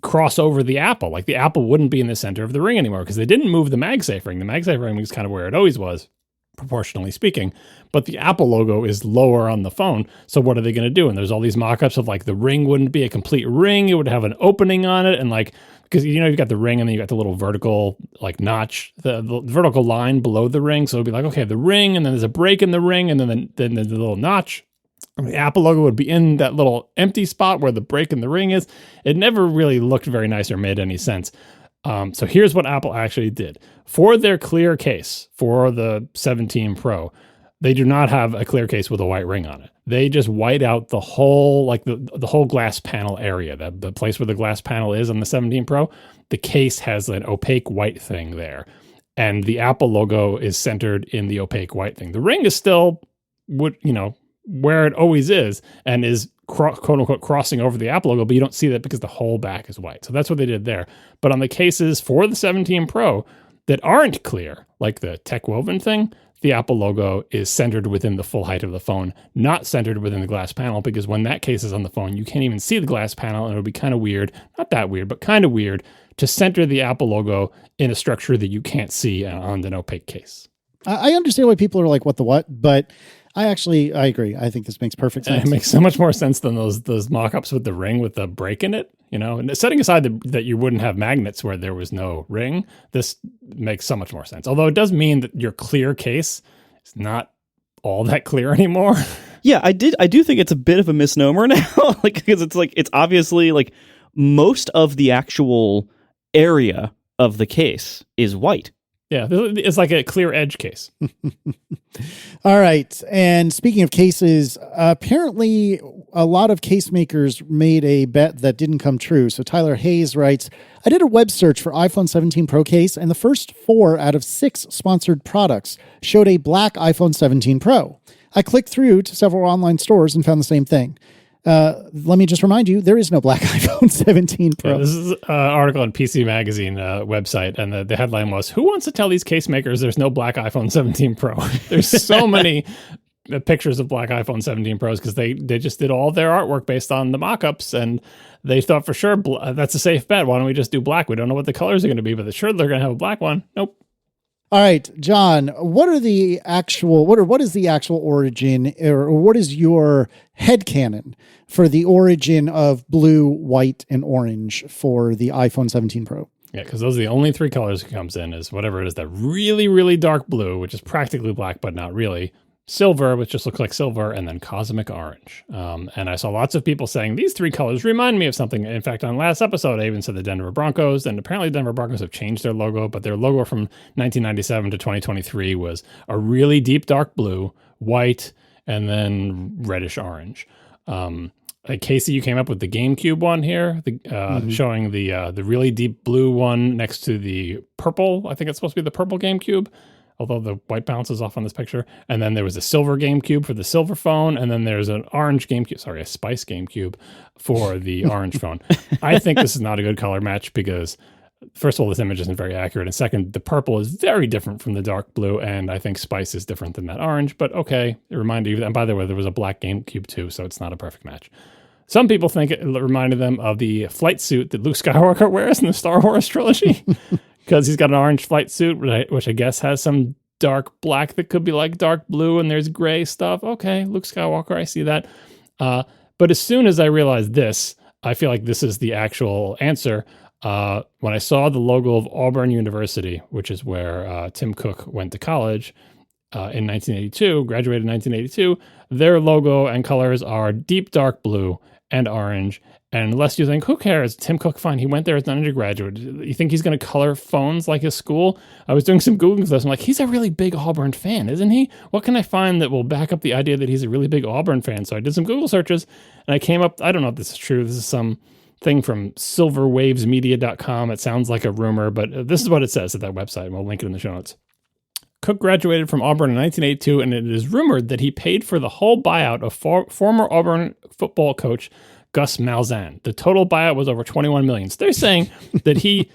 cross over the Apple. Like the Apple wouldn't be in the center of the ring anymore because they didn't move the MagSafe ring. The MagSafe ring was kind of where it always was, proportionally speaking, but the Apple logo is lower on the phone. So what are they going to do? And there's all these mock-ups of the ring wouldn't be a complete ring. It would have an opening on it. And because you've got the ring and then you got the little vertical notch, the vertical line below the ring. So it'd be okay, the ring, and then there's a break in the ring, and then the little notch. And the Apple logo would be in that little empty spot where the break in the ring is. It never really looked very nice or made any sense. So here's what Apple actually did. For their clear case, for the 17 Pro, they do not have a clear case with a white ring on it. They just white out the whole, the whole glass panel area, the place where the glass panel is on the 17 Pro. The case has an opaque white thing there. And the Apple logo is centered in the opaque white thing. The ring is still, where it always is and is quote unquote crossing over the Apple logo, but you don't see that because the whole back is white. So that's what they did there. But on the cases for the 17 Pro that aren't clear, like the Tech Woven thing, the Apple logo is centered within the full height of the phone, not centered within the glass panel, because when that case is on the phone, you can't even see the glass panel, and it would be kind of weird, not that weird, but kind of weird to center the Apple logo in a structure that you can't see on an opaque case. I understand why people are like, what the what, but I agree. I think this makes perfect sense. It makes so much more sense than those mock-ups with the ring with the break in it, and setting aside that you wouldn't have magnets where there was no ring, this makes so much more sense. Although it does mean that your clear case is not all that clear anymore. Yeah, I do think it's a bit of a misnomer now, like because it's obviously like most of the actual area of the case is white. Yeah, it's like a clear edge case. All right. And speaking of cases, apparently a lot of case makers made a bet that didn't come true. So Tyler Hayes writes, I did a web search for iPhone 17 Pro case, and the first 4 out of 6 sponsored products showed a black iPhone 17 Pro. I clicked through to several online stores and found the same thing. Let me just remind you, there is no black iPhone 17 Pro. Yeah, this is an article on PC Magazine website, and the headline was, who wants to tell these case makers there's no black iPhone 17 Pro? There's so many pictures of black iPhone 17 Pros because they just did all their artwork based on the mock-ups, and they thought for sure that's a safe bet. Why don't we just do black? We don't know what the colors are going to be, but sure they're going to have a black one. Nope. All right, John, what is the actual origin, or what is your headcanon for the origin of blue, white, and orange for the iPhone 17 Pro? Yeah, because those are the only 3 colors it comes in, is whatever it is, that really, really dark blue, which is practically black, but not really. Silver, which just looks like silver, and then cosmic orange. And I saw lots of people saying, these 3 colors remind me of something. In fact, on last episode, I even said the Denver Broncos, and apparently Denver Broncos have changed their logo, but their logo from 1997 to 2023 was a really deep dark blue, white, and then reddish orange. Casey, you came up with the GameCube one here, showing the really deep blue one next to the purple. I think it's supposed to be the purple GameCube, although the white balance is off on this picture. And then there was a silver GameCube for the silver phone. And then there's an orange GameCube, a spice GameCube for the orange phone. I think this is not a good color match because, first of all, this image isn't very accurate. And second, the purple is very different from the dark blue. And I think spice is different than that orange. But okay, it reminded you. And by the way, there was a black GameCube too, so it's not a perfect match. Some people think it reminded them of the flight suit that Luke Skywalker wears in the Star Wars trilogy. Because he's got an orange flight suit, which I guess has some dark black that could be like dark blue, and there's gray stuff. Okay, Luke Skywalker, I see that. But as soon as I realized this, I feel like this is the actual answer. When I saw the logo of Auburn University, which is where Tim Cook went to college in 1982, graduated in 1982, their logo and colors are deep dark blue and orange. And unless you think, who cares? Tim Cook, fine. He went there as an undergraduate. You think he's going to color phones like his school? I was doing some Googling for this. I'm like, he's a really big Auburn fan, isn't he? What can I find that will back up the idea that he's a really big Auburn fan? So I did some Google searches, and I came up, I don't know if this is true. This is some thing from silverwavesmedia.com. It sounds like a rumor, but this is what it says at that website, and we'll link it in the show notes. Cook graduated from Auburn in 1982, and it is rumored that he paid for the whole buyout of former Auburn football coach Gus Malzahn. The total buyout was over $21 million. So they're saying that he,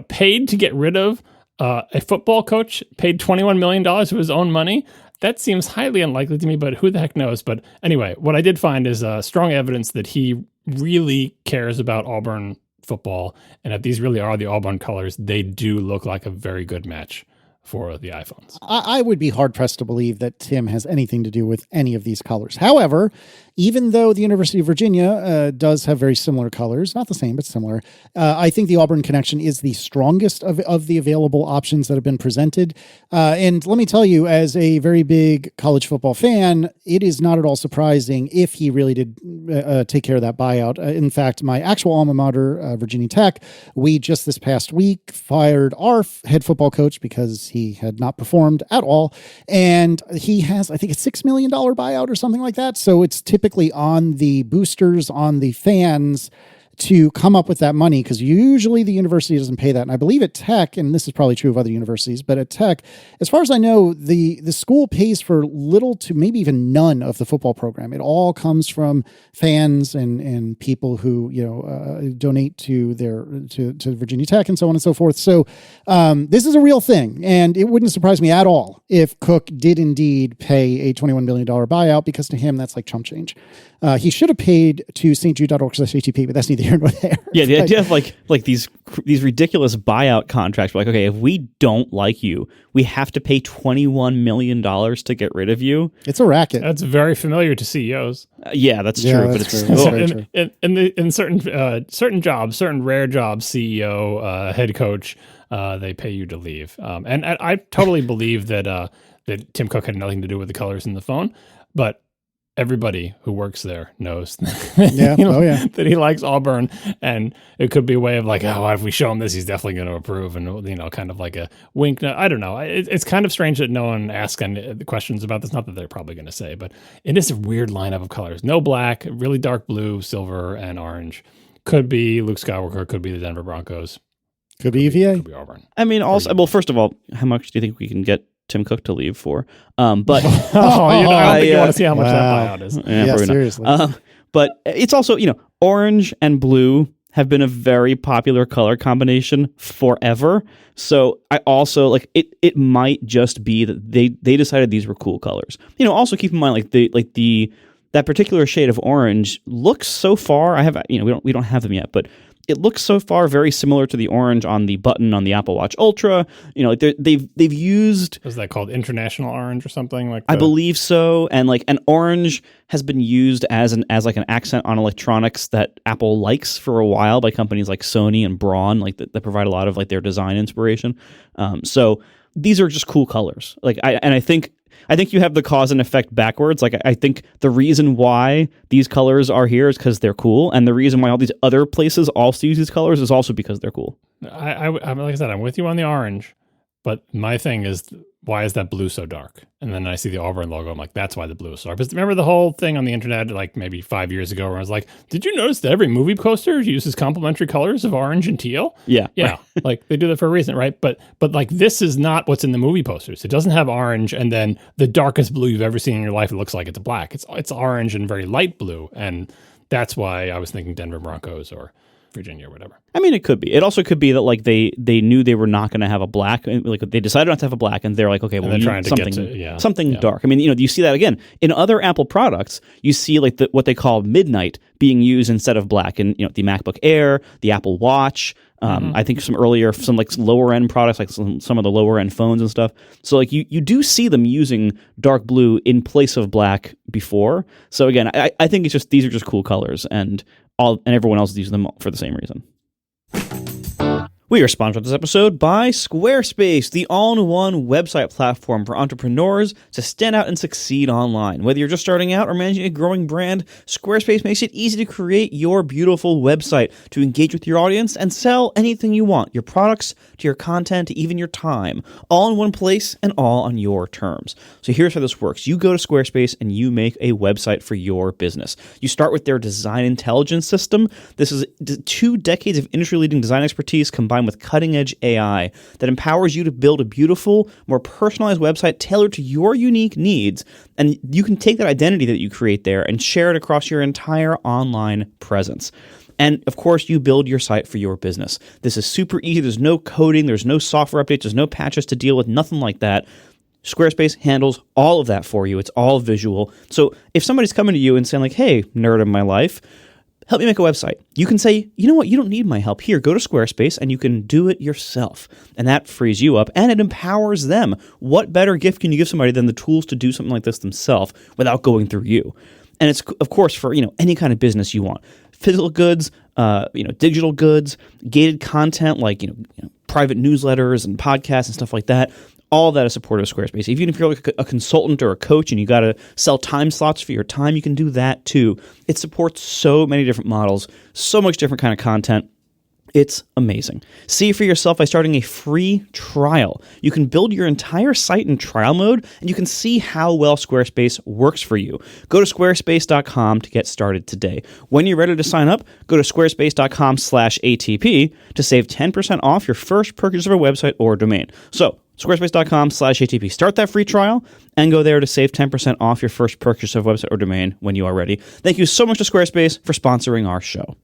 paid to get rid of a football coach, paid $21 million of his own money. That seems highly unlikely to me, but who the heck knows? But anyway, what I did find is strong evidence that he really cares about Auburn football. And if these really are the Auburn colors, they do look like a very good match for the iPhones. I would be hard-pressed to believe that Tim has anything to do with any of these colors. However, even though the University of Virginia does have very similar colors, not the same, but similar, I think the Auburn connection is the strongest of the available options that have been presented. And let me tell you, as a very big college football fan, it is not at all surprising if he really did take care of that buyout. In fact, my actual alma mater, Virginia Tech, we just this past week fired our head football coach because he had not performed at all. And he has, I think, a $6 million buyout or something like that. So it's typically on the boosters, on the fans to come up with that money, because usually the university doesn't pay that. And I believe at Tech, and this is probably true of other universities, but at Tech, as far as I know, the school pays for little to maybe even none of the football program. It all comes from fans and people who donate to to Virginia Tech and so on and so forth. So this is a real thing, and it wouldn't surprise me at all if Cook did indeed pay a $21 million buyout, because to him that's like chump change. He should have paid to stjude.org/ATP, but that's neither here nor there. Yeah, the idea of like these ridiculous buyout contracts. Like, okay, if we don't like you, we have to pay $21 million to get rid of you. It's a racket. That's very familiar to CEOs. Yeah, that's true. But it's in certain jobs, certain rare jobs, CEO, head coach, they pay you to leave. And I totally believe that that Tim Cook had nothing to do with the colors in the phone, but everybody who works there knows that he likes Auburn, and it could be a way of like, oh, if we show him this, he's definitely going to approve, and kind of like a wink. I don't know. It's kind of strange that no one asks any questions about this. Not that they're probably going to say, but it is a weird lineup of colors. No black, really dark blue, silver, and orange. Could be Luke Skywalker. Could be the Denver Broncos. Could be EVA. Could be Auburn. I mean, also, well, first of all, how much do you think we can get Tim Cook to leave for? But I don't think you want to see how much that buyout is. Yeah, seriously. But it's also, orange and blue have been a very popular color combination forever. So I also like it. It might just be that they decided these were cool colors. Also keep in mind that particular shade of orange looks so far. We don't have them yet, but it looks so far very similar to the orange on the button on the Apple Watch Ultra. They've used. Was that called International Orange or something like? I believe so. And an orange has been used as an accent on electronics that Apple likes for a while by companies like Sony and Braun, that provide a lot of their design inspiration. So these are just cool colors. I think you have the cause and effect backwards. I think the reason why these colors are here is because they're cool, and the reason why all these other places also use these colors is also because they're cool. I like I said, I'm with you on the orange, but my thing is, why is that blue so dark? And then I see the Auburn logo. I'm like, that's why the blue is so dark. But remember the whole thing on the internet, maybe 5 years ago, where I was like, did you notice that every movie poster uses complementary colors of orange and teal? Yeah. Yeah. They do that for a reason, right? But this is not what's in the movie posters. It doesn't have orange and then the darkest blue you've ever seen in your life. It looks like it's black. It's orange and very light blue. And that's why I was thinking Denver Broncos or Virginia or whatever. I mean, it could be. It also could be that they knew they were not going to have a black. They decided not to have a black, and they're like, okay, well, we need something dark. I mean, you see that again in other Apple products. You see what they call midnight being used instead of black in the MacBook Air, the Apple Watch. I think some lower end products, like some of the lower end phones and stuff. So you do see them using dark blue in place of black before. So again, I think it's just these are just cool colors, and everyone else uses them for the same reason. We are sponsored this episode by Squarespace, the all-in-one website platform for entrepreneurs to stand out and succeed online. Whether you're just starting out or managing a growing brand, Squarespace makes it easy to create your beautiful website, to engage with your audience, and sell anything you want, your products, to your content, to even your time, all in one place and all on your terms. So here's how this works. You go to Squarespace and you make a website for your business. You start with their design intelligence system. This is 2 decades of industry-leading design expertise combined with cutting-edge AI that empowers you to build a beautiful, more personalized website tailored to your unique needs. And you can take that identity that you create there and share it across your entire online presence. And of course, you build your site for your business. This is super easy. There's no coding. There's no software updates. There's no patches to deal with. Nothing like that. Squarespace handles all of that for you. It's all visual. So if somebody's coming to you and saying hey, nerd of my life, help me make a website, you can say, you know what, you don't need my help. Here, go to Squarespace and you can do it yourself. And that frees you up and it empowers them. What better gift can you give somebody than the tools to do something like this themselves without going through you? And it's, of course, for any kind of business you want. Physical goods, digital goods, gated content like private newsletters and podcasts and stuff like that. All of that is supported with Squarespace. Even if you're a consultant or a coach and you got to sell time slots for your time, you can do that too. It supports so many different models, so much different kind of content. It's amazing. See for yourself by starting a free trial. You can build your entire site in trial mode, and you can see how well Squarespace works for you. Go to squarespace.com to get started today. When you're ready to sign up, go to squarespace.com/ATP to save 10% off your first purchase of a website or domain. So, squarespace.com/ATP. Start that free trial and go there to save 10% off your first purchase of a website or domain when you are ready. Thank you so much to Squarespace for sponsoring our show.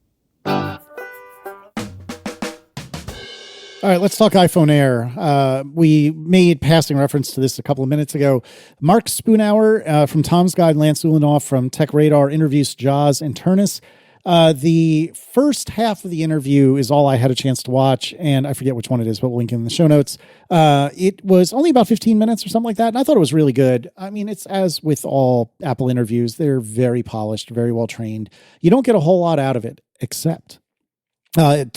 All right, let's talk iPhone Air. We made passing reference to this a couple of minutes ago. Mark Spoonhour from Tom's Guide, Lance Ulanoff from Tech Radar interviews Jaws and Turnus. The first half of the interview is all I had a chance to watch, and I forget which one it is, but we'll link in the show notes. It was only about 15 minutes or something like that, and I thought it was really good. I mean, it's as with all Apple interviews, they're very polished, very well trained. You don't get a whole lot out of it, except... I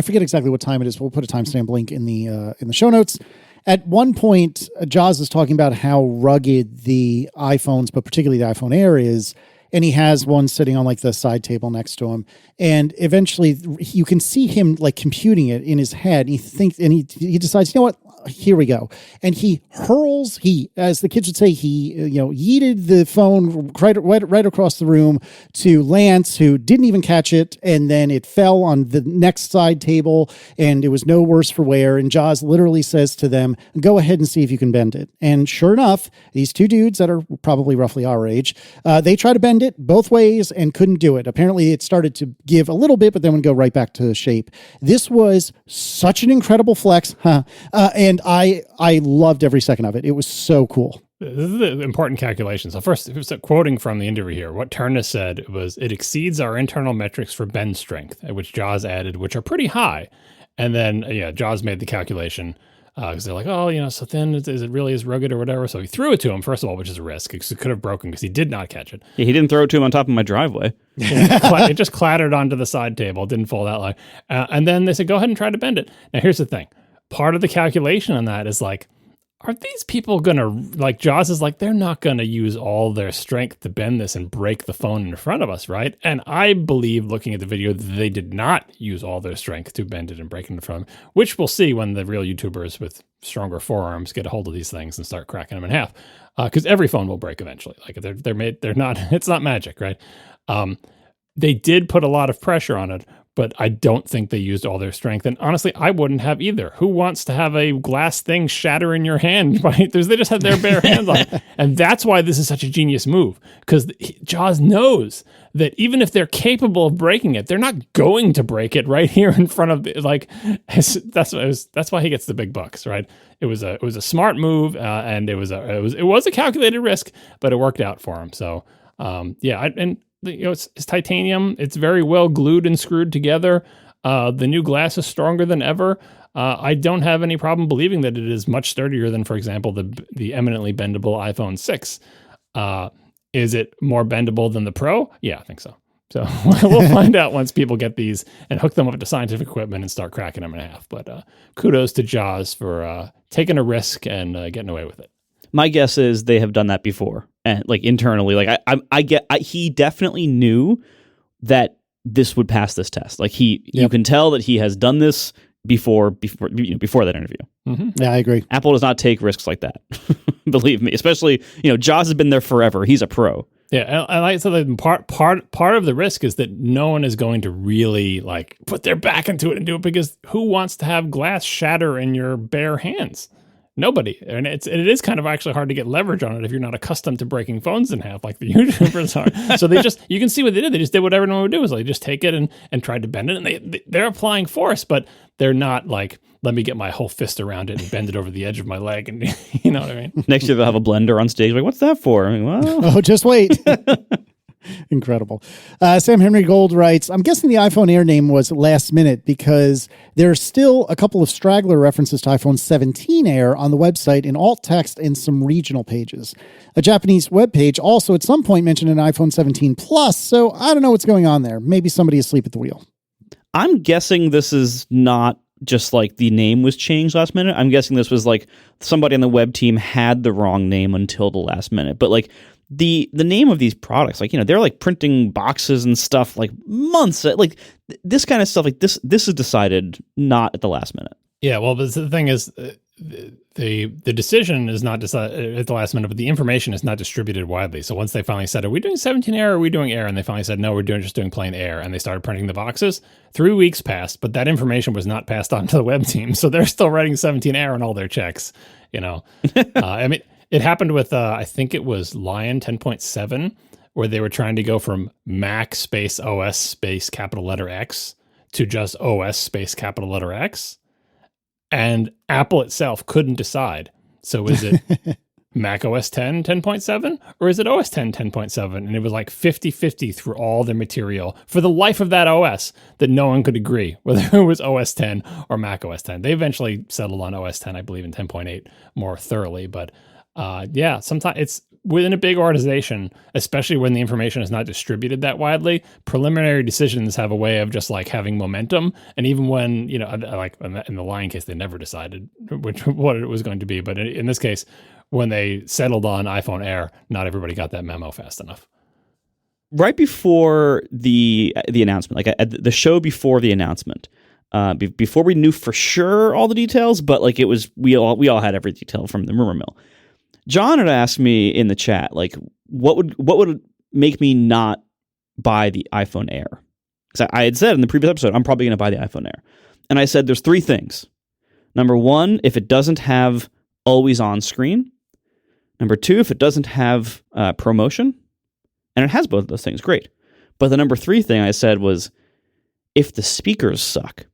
forget exactly what time it is. We'll put a timestamp link in the show notes. At one point, Jaws is talking about how rugged the iPhones, but particularly the iPhone Air is. And he has one sitting on like the side table next to him. And eventually you can see him like computing it in his head. He thinks, and he decides, you know what? Here we go. And he hurls, as the kids would say, he yeeted the phone right across the room to Lance, who didn't even catch it. And then it fell on the next side table and it was no worse for wear. And Jaws literally says to them, go ahead and see if you can bend it. And sure enough, these two dudes that are probably roughly our age, they try to bend it both ways and couldn't do it. Apparently it started to give a little bit, but then would go right back to shape. This was such an incredible flex. And I loved every second of it. It was so cool. This is the important calculation. So first, quoting from the interview here, what Turner said was, it exceeds our internal metrics for bend strength, which Jaws added, which are pretty high. And then, Jaws made the calculation because they're like, so thin, is it really as rugged or whatever? So he threw it to him, first of all, which is a risk because it could have broken because he did not catch it. Yeah, he didn't throw it to him on top of my driveway. It just clattered onto the side table. It didn't fall that low. And then they said, go ahead and try to bend it. Now, here's the thing. Part of the calculation on that is like, are these people going to, like Jaws is like, they're not going to use all their strength to bend this and break the phone in front of us, right? And I believe, looking at the video, that they did not use all their strength to bend it and break it in front of them, which we'll see when the real YouTubers with stronger forearms get a hold of these things and start cracking them in half. Because every phone will break eventually. Like they're not, it's not magic, right? They did put a lot of pressure on it, but I don't think they used all their strength. And honestly, I wouldn't have either. Who wants to have a glass thing shatter in your hand? Right? They just had their bare hands on it. And that's why this is such a genius move, because Jaws knows that even if they're capable of breaking it, they're not going to break it right here in front of that's why he gets the big bucks, right? It was a smart move, and it was a calculated risk, but it worked out for him. So it's titanium. It's very well glued and screwed together. The new glass is stronger than ever. I don't have any problem believing that it is much sturdier than, for example, the eminently bendable iPhone 6. Is it more bendable than the Pro? Yeah, I think so. So we'll find out once people get these and hook them up to scientific equipment and start cracking them in half. But kudos to Jaws for taking a risk and getting away with it. My guess is they have done that before, and like internally, like he definitely knew that this would pass this test. Like you can tell that he has done this before that interview. Mm-hmm. Yeah, I agree. Apple does not take risks like that. Believe me, especially Jaws has been there forever. He's a pro. Yeah, and like so, part of the risk is that no one is going to really like put their back into it and do it, because who wants to have glass shatter in your bare hands? Nobody. And it is kind of actually hard to get leverage on it if you're not accustomed to breaking phones in half like the YouTubers are. So you can see what they did. They just did what everyone would do, is they just take it and tried to bend it. And they're applying force, but they're not like, let me get my whole fist around it and bend it over the edge of my leg. And you know what I mean? Next year they'll have a blender on stage. Like, what's that for? I mean, well. Oh, just wait. Incredible. Sam Henry Gold writes, I'm guessing the iPhone Air name was last minute because there's still a couple of straggler references to iPhone 17 Air on the website in alt text and some regional pages. A Japanese webpage also at some point mentioned an iPhone 17 Plus, so I don't know what's going on there. Maybe somebody asleep at the wheel. I'm guessing this is not just like the name was changed last minute. I'm guessing this was like somebody on the web team had the wrong name until the last minute. But like the name of these products, like, they're like printing boxes and stuff like months, like this kind of stuff, like this is decided not at the last minute. Yeah, well, but the thing is, the decision is not decided at the last minute, but the information is not distributed widely. So once they finally said, are we doing 17 Air or are we doing Air? And they finally said, no, we're just doing plain Air. And they started printing the boxes. 3 weeks passed, but that information was not passed on to the web team. So they're still writing 17 Air on all their checks, I mean, it happened with, I think it was Lion 10.7, where they were trying to go from Mac space OS space capital letter X to just OS space capital letter X. And Apple itself couldn't decide. So is it Mac OS 10 10.7 or is it OS 10 10.7? And it was like 50-50 through all the material for the life of that OS that no one could agree whether it was OS 10 or Mac OS 10. They eventually settled on OS 10, I believe, in 10.8 more thoroughly. But sometimes within a big organization, especially when the information is not distributed that widely, preliminary decisions have a way of just like having momentum. And even when, like in the Lion case, they never decided what it was going to be. But in this case, when they settled on iPhone Air, not everybody got that memo fast enough. Right before the announcement, like at the show before the announcement, before we knew for sure all the details, but like it was, we all had every detail from the rumor mill. John had asked me in the chat, like, what would make me not buy the iPhone Air? Because I had said in the previous episode, I'm probably going to buy the iPhone Air. And I said, there's 3 things. Number 1, if it doesn't have always on screen. Number 2, if it doesn't have ProMotion. And it has both of those things, great. But the number 3 thing I said was, if the speakers suck.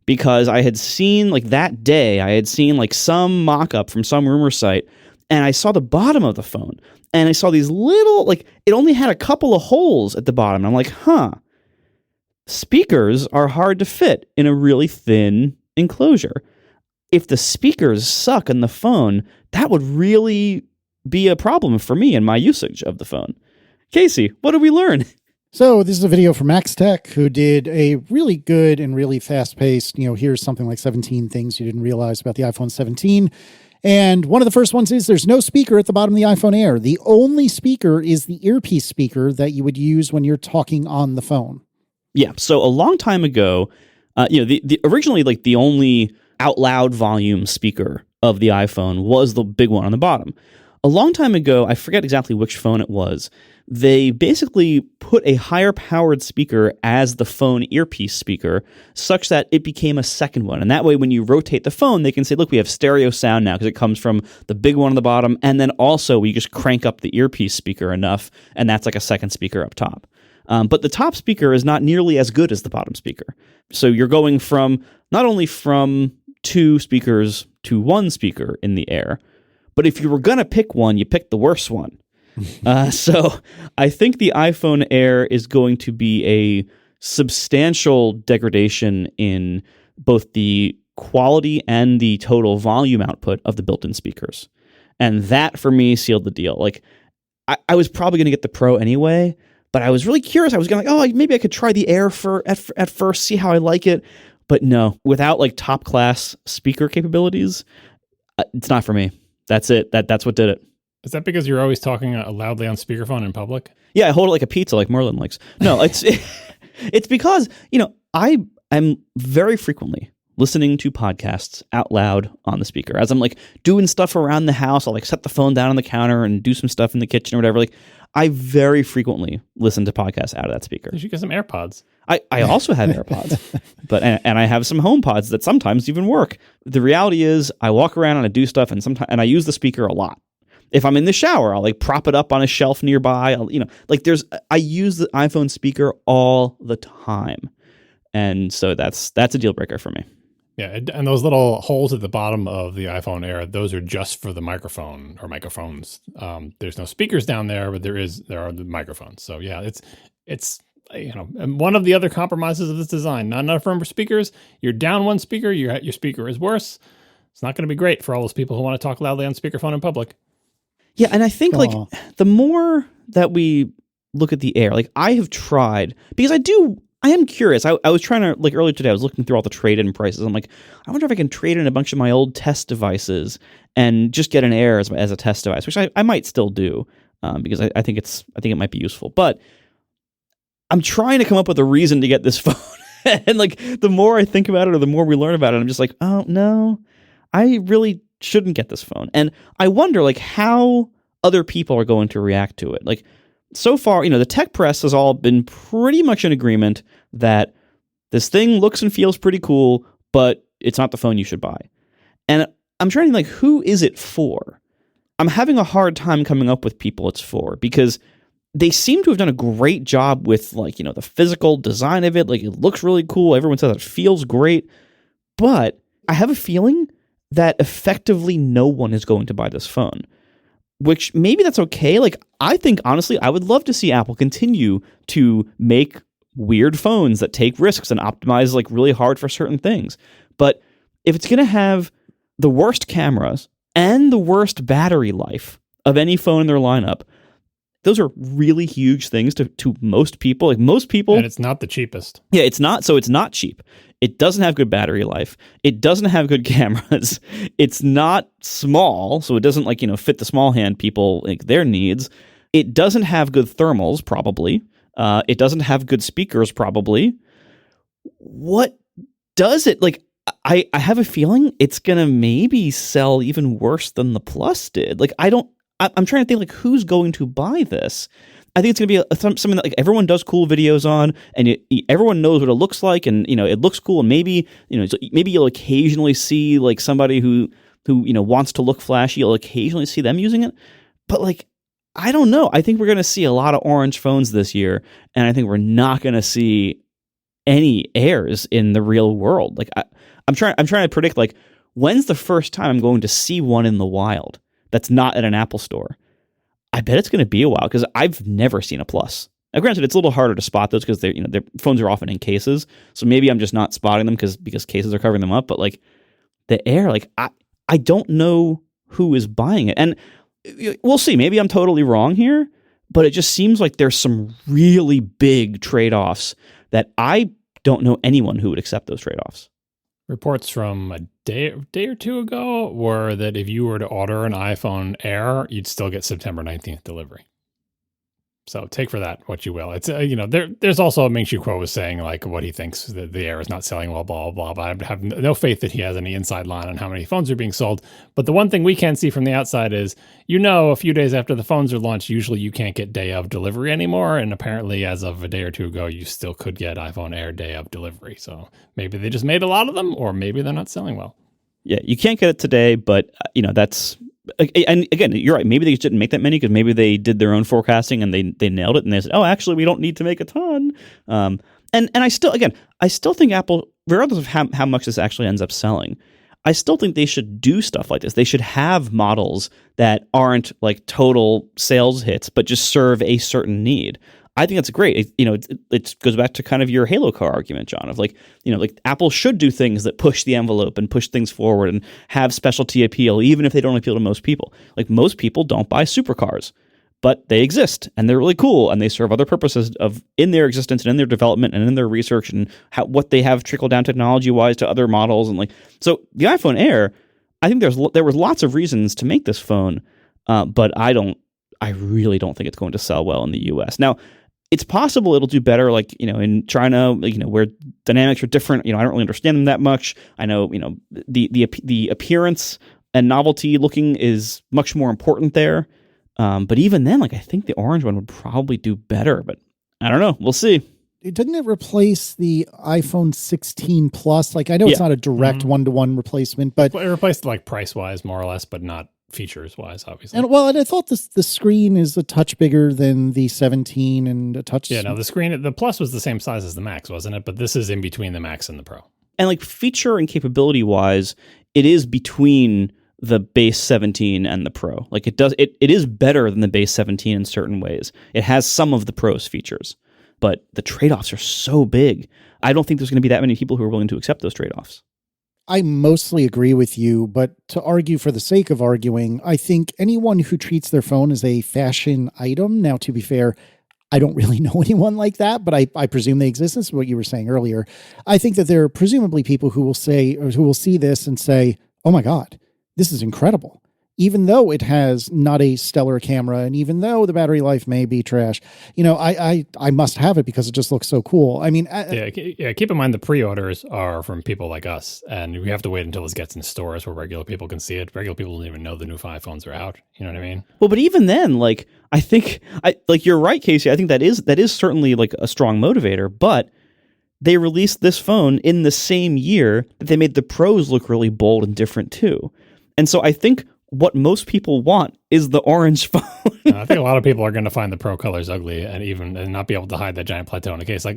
Because I had seen, like that day, I had seen like some mock-up from some rumor site, and I saw the bottom of the phone, and I saw these little, like, it only had a couple of holes at the bottom. And I'm like, speakers are hard to fit in a really thin enclosure. If the speakers suck in the phone, that would really be a problem for me in my usage of the phone. Casey, what did we learn? So this is a video from Max Tech, who did a really good and really fast-paced, here's something like 17 things you didn't realize about the iPhone 17. And one of the first ones is there's no speaker at the bottom of the iPhone Air. The only speaker is the earpiece speaker that you would use when you're talking on the phone. Yeah, so a long time ago, the originally like the only out loud volume speaker of the iPhone was the big one on the bottom. A long time ago, I forget exactly which phone it was, they basically put a higher powered speaker as the phone earpiece speaker such that it became a second one. And that way, when you rotate the phone, they can say, look, we have stereo sound now because it comes from the big one on the bottom. And then also we just crank up the earpiece speaker enough, and that's like a second speaker up top. But the top speaker is not nearly as good as the bottom speaker. So you're going from not only from 2 speakers to 1 speaker in the Air, but if you were going to pick one, you picked the worst one. So I think the iPhone Air is going to be a substantial degradation in both the quality and the total volume output of the built-in speakers. And that, for me, sealed the deal. Like, I was probably going to get the Pro anyway, but I was really curious. I was going like, maybe I could try the Air at first, see how I like it. But no, without like top-class speaker capabilities, it's not for me. That's it. That's what did it. Is that because you're always talking loudly on speakerphone in public? Yeah, I hold it like a pizza, like Merlin likes. No, it's because, I am very frequently listening to podcasts out loud on the speaker. As I'm like doing stuff around the house, I'll like set the phone down on the counter and do some stuff in the kitchen or whatever. Like, I very frequently listen to podcasts out of that speaker. You should get some AirPods. I also have AirPods, and I have some HomePods that sometimes even work. The reality is I walk around and I do stuff, and I use the speaker a lot. If I'm in the shower, I'll like prop it up on a shelf nearby. I use the iPhone speaker all the time. And so that's a deal breaker for me. Yeah, and those little holes at the bottom of the iPhone Air, those are just for the microphone or microphones. There's no speakers down there, but there are the microphones. So yeah, it's and one of the other compromises of this design, not enough room for speakers. You're down one speaker, your speaker is worse. It's not going to be great for all those people who want to talk loudly on speakerphone in public. Yeah, and I think like the more that we look at the Air, like I have tried, because I am curious. I was trying to, like earlier today, I was looking through all the trade-in prices. I'm like, I wonder if I can trade in a bunch of my old test devices and just get an Air as a test device, which I might still do because I think it might be useful. But I'm trying to come up with a reason to get this phone. And like the more I think about it or the more we learn about it, I'm just like, oh no, I really shouldn't get this phone. And I wonder like how other people are going to react to it. Like so far, the tech press has all been pretty much in agreement that this thing looks and feels pretty cool, but it's not the phone you should buy. And I'm trying to think, like, who is it for? I'm having a hard time coming up with people it's for, because they seem to have done a great job with like, the physical design of it. Like it looks really cool. Everyone says it feels great, but I have a feeling that effectively no one is going to buy this phone, which maybe that's okay. Like, I think, honestly, I would love to see Apple continue to make weird phones that take risks and optimize like really hard for certain things. But if it's going to have the worst cameras and the worst battery life of any phone in their lineup. Those are really huge things to most people. Like most people, and it's not the cheapest. Yeah, it's not. So it's not cheap. It doesn't have good battery life. It doesn't have good cameras. It's not small, so it doesn't fit the small hand people their needs. It doesn't have good thermals, probably. It doesn't have good speakers, probably. What does it I have a feeling it's gonna maybe sell even worse than the Plus did. I'm trying to think who's going to buy this. I think it's going to be something that everyone does cool videos on, and everyone knows what it looks like, and it looks cool, and maybe maybe you'll occasionally see somebody who wants to look flashy. You'll occasionally see them using it, but I don't know. I think we're going to see a lot of orange phones this year, and I think we're not going to see any Airs in the real world. I'm trying to predict when's the first time I'm going to see one in the wild that's not at an Apple store. I bet it's going to be a while because I've never seen a Plus. Now, granted, it's a little harder to spot those because their phones are often in cases. So maybe I'm just not spotting them because cases are covering them up. But the Air, I don't know who is buying it, and we'll see. Maybe I'm totally wrong here, but it just seems like there's some really big trade-offs that I don't know anyone who would accept those trade-offs. Reports from a day or two ago were that if you were to order an iPhone Air, you'd still get September 19th delivery. So take for that what you will. It's there's also Ming-Chi Kuo was saying what he thinks that the Air is not selling well, blah, blah, blah. But I have no faith that he has any inside line on how many phones are being sold. But the one thing we can't see from the outside is, a few days after the phones are launched, usually you can't get day of delivery anymore. And apparently as of a day or two ago, you still could get iPhone Air day of delivery. So maybe they just made a lot of them, or maybe they're not selling well. Yeah, you can't get it today, but that's... And again, you're right. Maybe they just didn't make that many because maybe they did their own forecasting and they nailed it and they said, "Oh, actually, we don't need to make a ton." And I still think Apple, regardless of how much this actually ends up selling, I still think they should do stuff like this. They should have models that aren't total sales hits, but just serve a certain need. I think that's great. It goes back to kind of your Halo car argument, John, of Apple should do things that push the envelope and push things forward and have specialty appeal, even if they don't appeal to most people. Most people don't buy supercars, but they exist and they're really cool and they serve other purposes in their existence and in their development and in their research and what they have trickled down technology wise to other models. And so the iPhone Air, I think there was lots of reasons to make this phone, but I really don't think it's going to sell well in the US. Now, it's possible it'll do better, in China, where dynamics are different. I don't really understand them that much. I know, the appearance and novelty looking is much more important there. But even then, I think the orange one would probably do better. But I don't know. We'll see. Didn't it replace the iPhone 16 Plus? I know it's not a direct one-to-one replacement, but it replaced price-wise, more or less, but not features-wise, obviously. And I thought the screen is a touch bigger than the 17 and a touch. Yeah, no, the Plus was the same size as the Max, wasn't it? But this is in between the Max and the Pro. And feature and capability-wise, it is between the base 17 and the Pro. It is better than the base 17 in certain ways. It has some of the Pro's features, but the trade-offs are so big. I don't think there's going to be that many people who are willing to accept those trade-offs. I mostly agree with you, but to argue for the sake of arguing, I think anyone who treats their phone as a fashion item, now to be fair, I don't really know anyone like that, but I presume they exist. This is what you were saying earlier. I think that there are presumably people who will say, or who will see this and say, "Oh my God, this is incredible." Even though it has not a stellar camera, and even though the battery life may be trash, I must have it because it just looks so cool. I mean, keep in mind the pre-orders are from people like us, and we have to wait until this gets in stores where regular people can see it. Regular people don't even know the new iPhones are out. You know what I mean? Well, but even then, I think you're right, Casey. I think that is certainly a strong motivator, but they released this phone in the same year that they made the Pros look really bold and different too. And so I think what most people want is the orange phone. I think a lot of people are going to find the Pro colors ugly and not be able to hide that giant plateau in a case.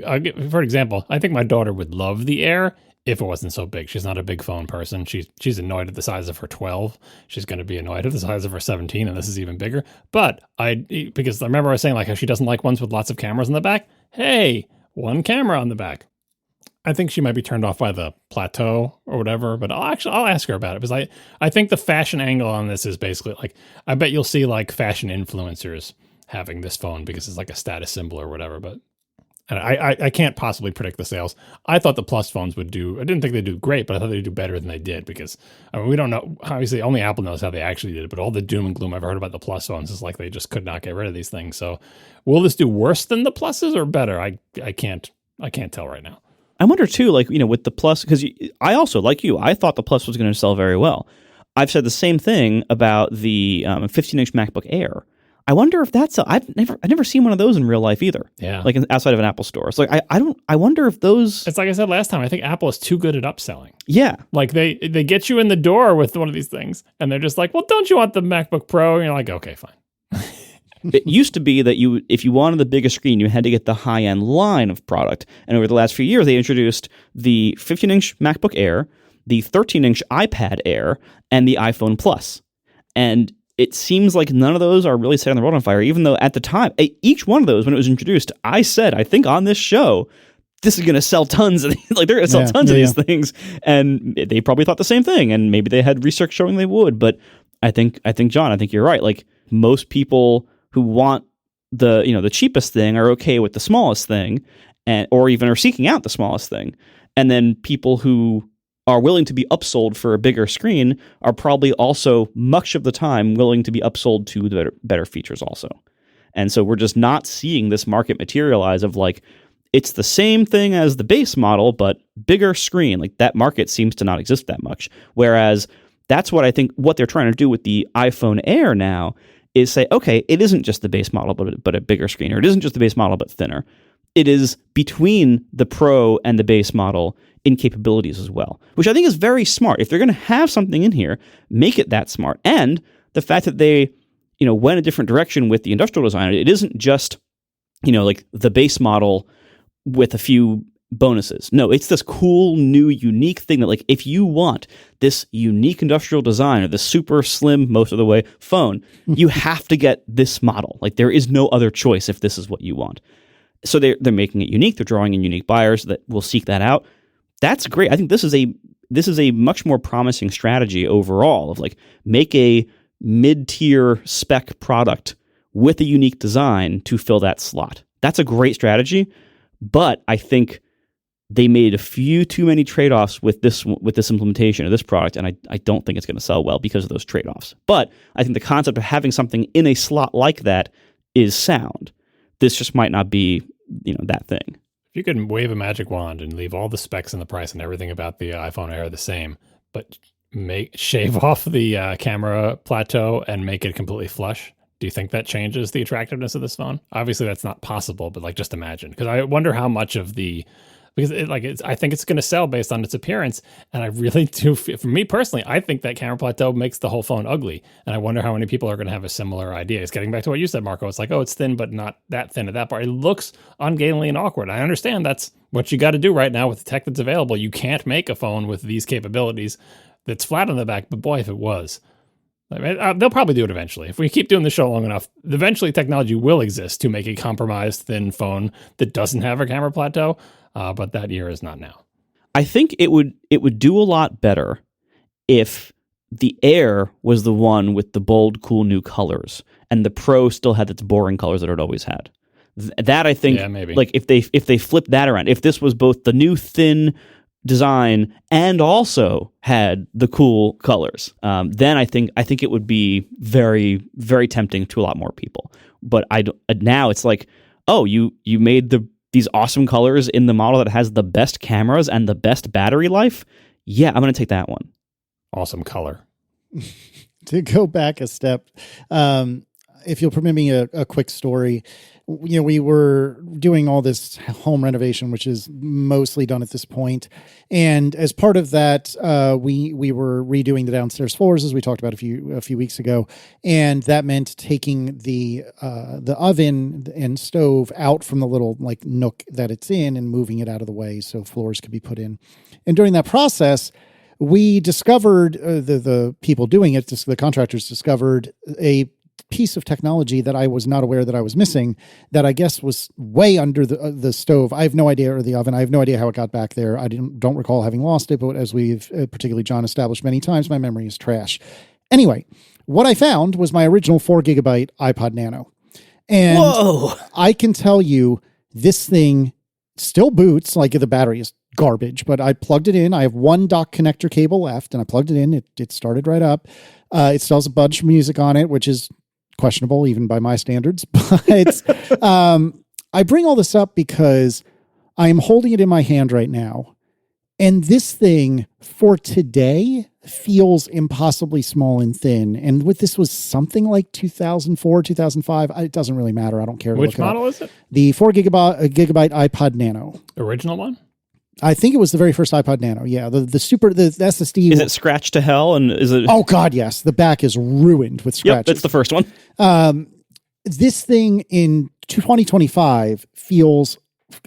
For example, I think my daughter would love the Air if it wasn't so big. She's not a big phone person. She's annoyed at the size of her 12. She's going to be annoyed at the size of her 17, and this is even bigger. But because I remember I was saying how she doesn't like ones with lots of cameras in the back. Hey, one camera on the back. I think she might be turned off by the Plateau or whatever, but I'll ask her about it, because I think the fashion angle on this is basically like, I bet you'll see like fashion influencers having this phone because it's like a status symbol or whatever, but and I can't possibly predict the sales. I thought the Plus phones would do, I didn't think they'd do great, but I thought they'd do better than they did, because I mean, we don't know, obviously only Apple knows how they actually did it, but all the doom and gloom I've heard about the Plus phones is like they just could not get rid of these things. So will this do worse than the Pluses or better? I can't tell right now. I wonder too, like, with the Plus, because I also, like you, I thought the Plus was going to sell very well. I've said the same thing about the 15-inch MacBook Air. I wonder if that's I've never seen one of those in real life either. Yeah, like outside of an Apple store. So like I wonder if those. It's like I said last time. I think Apple is too good at upselling. Yeah, like they get you in the door with one of these things, and they're just like, "Well, don't you want the MacBook Pro?" And you're like, "Okay, fine." It used to be that if you wanted the biggest screen, you had to get the high-end line of product. And over the last few years, they introduced the 15-inch MacBook Air, the 13-inch iPad Air, and the iPhone Plus. And it seems like none of those are really setting the world on fire, even though at the time, each one of those, when it was introduced, I said, I think on this show, this is going to sell tons of these, like they're going to sell tons of these things. And they probably thought the same thing. And maybe they had research showing they would. But I think, John, I think you're right. Like most people who want the cheapest thing are okay with the smallest thing, or even are seeking out the smallest thing. And then people who are willing to be upsold for a bigger screen are probably also much of the time willing to be upsold to the better features also. And so we're just not seeing this market materialize of like, it's the same thing as the base model, but bigger screen. Like that market seems to not exist that much. Whereas that's what I think what they're trying to do with the iPhone Air now is say, okay, it isn't just the base model, but a bigger screen, or it isn't just the base model, but thinner. It is between the Pro and the base model in capabilities as well, which I think is very smart. If they're going to have something in here, make it that smart. And the fact that they, went a different direction with the industrial design, it isn't just, like the base model with a few bonuses. No, it's this cool, new, unique thing that, like, if you want this unique industrial design or the super slim, most of the way phone, you have to get this model. Like, there is no other choice if this is what you want. So they're making it unique. They're drawing in unique buyers that will seek that out. That's great. I think this is a much more promising strategy overall of like make a mid-tier spec product with a unique design to fill that slot. That's a great strategy, but I think they made a few too many trade-offs with this implementation of this product, and I don't think it's going to sell well because of those trade-offs. But I think the concept of having something in a slot like that is sound. This just might not be, that thing. If you could wave a magic wand and leave all the specs and the price and everything about the iPhone Air the same, but shave off the camera plateau and make it completely flush, do you think that changes the attractiveness of this phone? Obviously, that's not possible, but like just imagine, because I wonder how much of the I think it's going to sell based on its appearance, and I really do. For me personally, I think that camera plateau makes the whole phone ugly, and I wonder how many people are going to have a similar idea. It's getting back to what you said, Marco. It's like, oh, it's thin, but not that thin at that part. It looks ungainly and awkward. I understand that's what you got to do right now with the tech that's available. You can't make a phone with these capabilities that's flat on the back, but boy, if it was. They'll probably do it eventually. If we keep doing the show long enough, eventually technology will exist to make a compromised thin phone that doesn't have a camera plateau. But that year is not now. I think it would do a lot better if the Air was the one with the bold, cool new colors, and the Pro still had its boring colors that it always had. That I think, maybe. Like if they flipped that around, if this was both the new thin design and also had the cool colors, then I think it would be very, very tempting to a lot more people. But now it's like, oh, you made these awesome colors in the model that has the best cameras and the best battery life. Yeah, I'm going to take that one. Awesome color. To go back a step, if you'll permit me a quick story. We were doing all this home renovation, which is mostly done at this point. And as part of that, we were redoing the downstairs floors, as we talked about a few weeks ago. And that meant taking the oven and stove out from the little like nook that it's in and moving it out of the way so floors could be put in. And during that process, we discovered, the people doing it, the contractors discovered a piece of technology that I was not aware that I was missing, that I guess was way under the stove. I have no idea, or the oven. I have no idea how it got back there. I don't recall having lost it, but as we've particularly John established many times, my memory is trash. Anyway, what I found was my original 4 gigabyte iPod Nano. And whoa! I can tell you this thing still boots. Like, the battery is garbage, but I plugged it in. I have one dock connector cable left, and I plugged it in. It started right up. It still has a bunch of music on it, which is questionable even by my standards. But I bring all this up because I'm holding it in my hand right now. And this thing for today feels impossibly small and thin. And this was something like 2004, 2005. It doesn't really matter. I don't care. Which model is it? The 4 gigabyte iPod Nano. Original one? I think it was the very first iPod Nano. Yeah, the SSD. Is it scratched to hell? And is it? Oh God, yes. The back is ruined with scratches. Yep, that's the first one. This thing in 2025 feels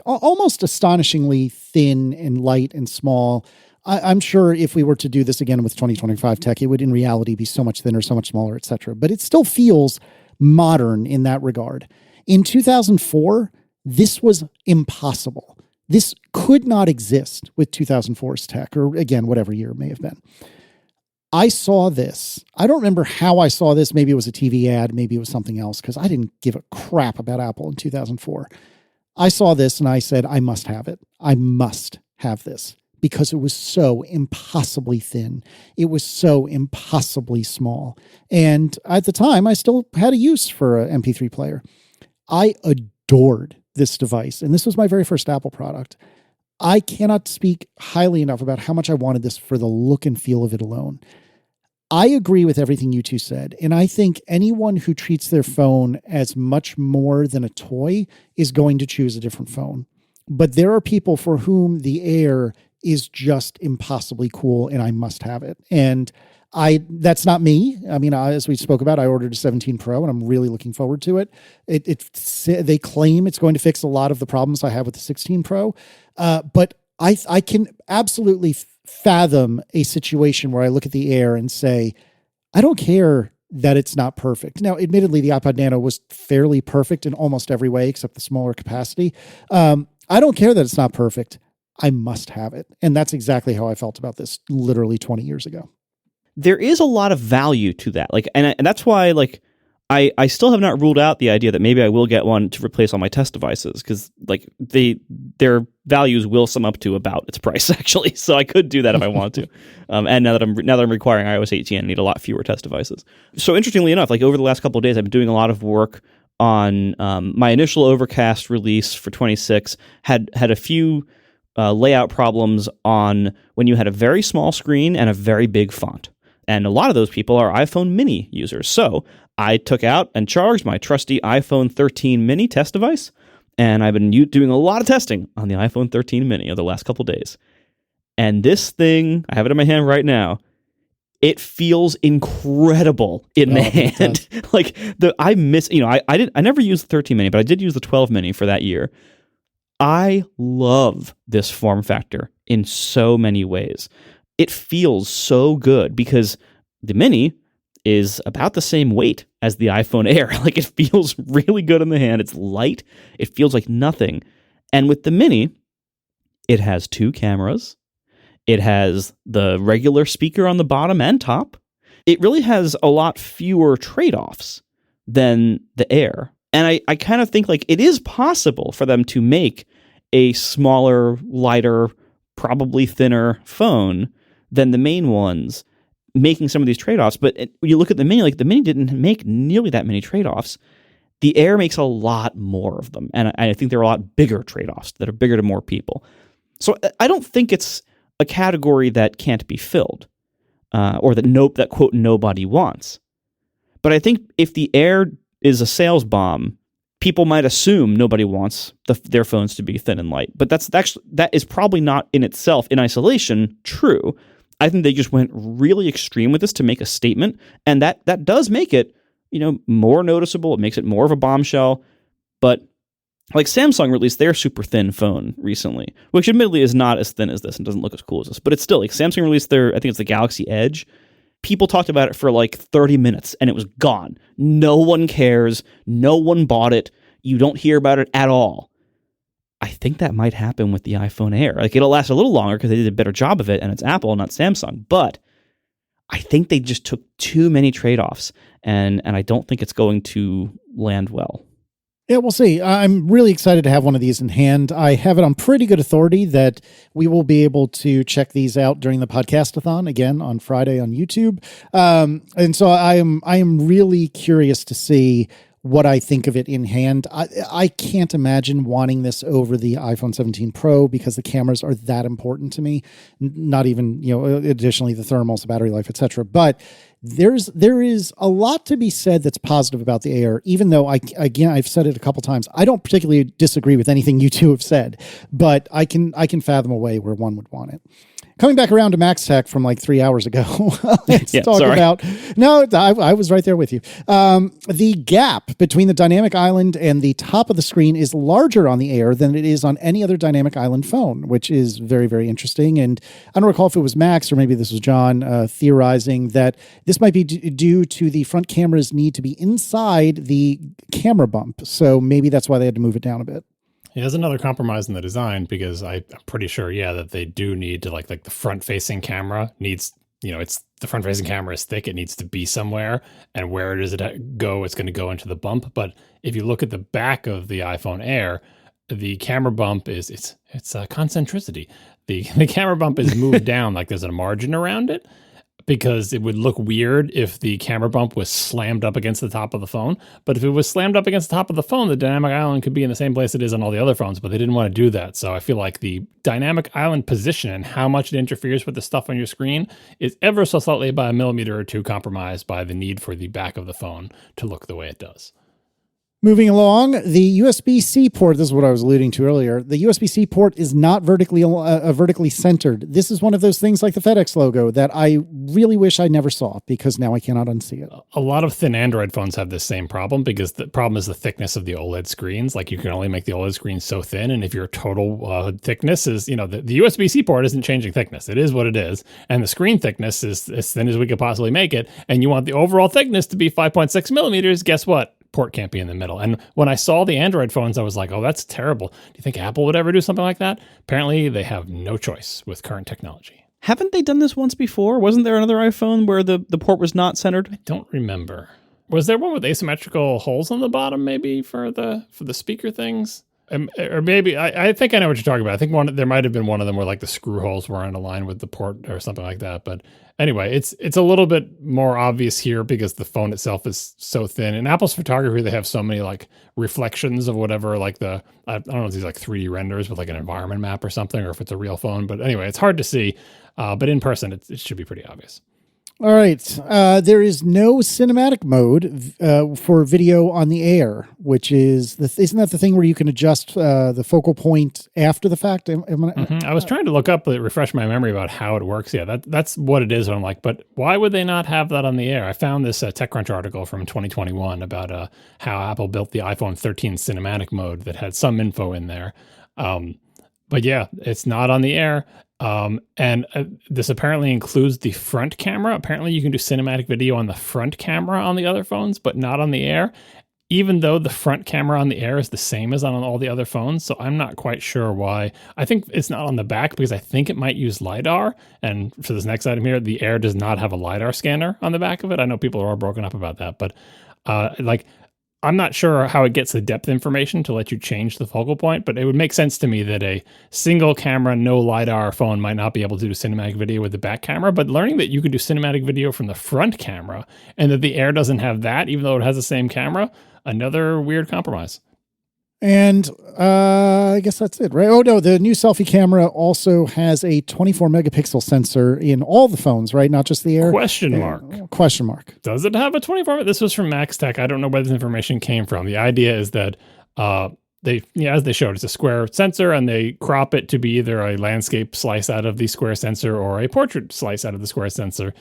almost astonishingly thin and light and small. I'm sure if we were to do this again with 2025 tech, it would in reality be so much thinner, so much smaller, etc. But it still feels modern in that regard. In 2004, this was impossible. This could not exist with 2004's tech, or again, whatever year it may have been. I saw this. I don't remember how I saw this. Maybe it was a TV ad. Maybe it was something else, because I didn't give a crap about Apple in 2004. I saw this and I said, I must have it. I must have this, because it was so impossibly thin. It was so impossibly small. And at the time, I still had a use for an MP3 player. I adored this device, and this was my very first Apple product. I cannot speak highly enough about how much I wanted this for the look and feel of it alone. I agree with everything you two said, and I think anyone who treats their phone as much more than a toy is going to choose a different phone. But there are people for whom the Air is just impossibly cool, and I must have it. And that's not me. I mean, as we spoke about, I ordered a 17 Pro, and I'm really looking forward to it. They claim it's going to fix a lot of the problems I have with the 16 Pro, but I can absolutely fathom a situation where I look at the Air and say, I don't care that it's not perfect. Now, admittedly, the iPod Nano was fairly perfect in almost every way except the smaller capacity. I don't care that it's not perfect. I must have it. And that's exactly how I felt about this literally 20 years ago. There is a lot of value to that. And that's why, I still have not ruled out the idea that maybe I will get one to replace all my test devices, because their values will sum up to about its price, actually. So I could do that if I want to. And now that I'm requiring iOS 18, I need a lot fewer test devices. So interestingly enough, over the last couple of days, I've been doing a lot of work on my initial Overcast release for 26. Had a few layout problems on when you had a very small screen and a very big font. And a lot of those people are iPhone mini users. So I took out and charged my trusty iPhone 13 mini test device, and I've been doing a lot of testing on the iPhone 13 mini over the last couple of days. And this thing, I have it in my hand right now, it feels incredible in the hand. I never used the 13 mini, but I did use the 12 mini for that year. I love this form factor in so many ways. It feels so good because the mini is about the same weight as the iPhone Air. It feels really good in the hand. It's light. It feels like nothing. And with the mini, it has 2 cameras. It has the regular speaker on the bottom and top. It really has a lot fewer trade-offs than the Air. And I kind of think it is possible for them to make a smaller, lighter, probably thinner phone than the main ones, making some of these trade-offs. But when you look at the mini, the mini didn't make nearly that many trade-offs. The Air makes a lot more of them. And I think there are a lot bigger trade-offs that are bigger to more people. So I don't think it's a category that can't be filled, or that quote nobody wants. But I think if the Air is a sales bomb, people might assume nobody wants their phones to be thin and light. But that is probably not in itself, in isolation, true. I think they just went really extreme with this to make a statement, and that does make it, more noticeable. It makes it more of a bombshell. But Samsung released their super thin phone recently, which admittedly is not as thin as this and doesn't look as cool as this, but it's still Samsung released I think it's the Galaxy Edge. people talked about it for like 30 minutes and it was gone. No one cares. No one bought it. You don't hear about it at all. I think that might happen with the iPhone Air. Like, it'll last a little longer because they did a better job of it, and it's Apple, not Samsung. But I think they just took too many trade-offs, and I don't think it's going to land well. Yeah, we'll see. I'm really excited to have one of these in hand. I have it on pretty good authority that we will be able to check these out during the podcast-a-thon again on Friday on YouTube. And so I am really curious to see what I think of it in hand. I can't imagine wanting this over the iPhone 17 Pro because the cameras are that important to me. Not even, additionally the thermals, the battery life, etc. But there is a lot to be said that's positive about the Air, even though I've said it a couple times. I don't particularly disagree with anything you two have said, but I can fathom a way where one would want it. Coming back around to Max Tech from like 3 hours ago, let's talk about... No, I was right there with you. The gap between the dynamic island and the top of the screen is larger on the Air than it is on any other dynamic island phone, which is very, very interesting. And I don't recall if it was Max or maybe this was John theorizing that this might be due to the front camera's need to be inside the camera bump. So maybe that's why they had to move it down a bit. Yeah, there's another compromise in the design because I'm pretty sure, that they do need to like the front-facing camera needs, it's the front-facing camera is thick. It needs to be somewhere, and where does it go? It's going to go into the bump. But if you look at the back of the iPhone Air, the camera bump it's concentricity. The camera bump is moved down like there's a margin around it, because it would look weird if the camera bump was slammed up against the top of the phone. But if it was slammed up against the top of the phone, the dynamic island could be in the same place it is on all the other phones, but they didn't want to do that. So I feel like the dynamic island position and how much it interferes with the stuff on your screen is ever so slightly by a millimeter or two compromised by the need for the back of the phone to look the way it does. Moving along, the USB-C port, this is what I was alluding to earlier, the USB-C port is not vertically centered. This is one of those things like the FedEx logo that I really wish I never saw because now I cannot unsee it. A lot of thin Android phones have this same problem because the problem is the thickness of the OLED screens. Like, you can only make the OLED screen so thin, and if your total thickness is, the USB-C port isn't changing thickness. It is what it is, and the screen thickness is as thin as we could possibly make it, and you want the overall thickness to be 5.6 millimeters, guess what? Port can't be in the middle. And when I saw the Android phones, I was like, oh, that's terrible. Do you think Apple would ever do something like that? Apparently, they have no choice with current technology. Haven't they done this once before? Wasn't there another iPhone where the port was not centered? I don't remember. Was there one with asymmetrical holes on the bottom, maybe, for the speaker things? Or maybe, I think I know what you're talking about. I think there might have been one of them where like the screw holes weren't aligned with the port or something like that. But anyway, it's a little bit more obvious here because the phone itself is so thin. In Apple's photography, they have so many like reflections of whatever, like I don't know if these like 3D renders with like an environment map or something, or if it's a real phone. But anyway, it's hard to see. But in person, it should be pretty obvious. All right. There is no cinematic mode for video on the Air, which is isn't that the thing where you can adjust the focal point after the fact? I was trying to look up, refresh my memory about how it works. Yeah, that's what it is. And I'm like, but why would they not have that on the Air? I found this TechCrunch article from 2021 about how Apple built the iPhone 13 cinematic mode that had some info in there. But yeah, it's not on the Air. And this apparently includes the front camera. Apparently you can do cinematic video on the front camera on the other phones, but not on the Air, even though the front camera on the Air is the same as on all the other phones. So I'm not quite sure why. I think it's not on the back because I think it might use LiDAR. And for this next item here, the Air does not have a LiDAR scanner on the back of it. I know people are all broken up about that, but I'm not sure how it gets the depth information to let you change the focal point, but it would make sense to me that a single camera, no LiDAR phone might not be able to do cinematic video with the back camera, but learning that you can do cinematic video from the front camera and that the Air doesn't have that, even though it has the same camera, another weird compromise. And I guess that's it, right? Oh, no, the new selfie camera also has a 24 megapixel sensor in all the phones, right? Not just the Air. Question mark. Does it have a 24? This was from Max Tech. I don't know where this information came from. The idea is that as they showed, it's a square sensor, and they crop it to be either a landscape slice out of the square sensor or a portrait slice out of the square sensor.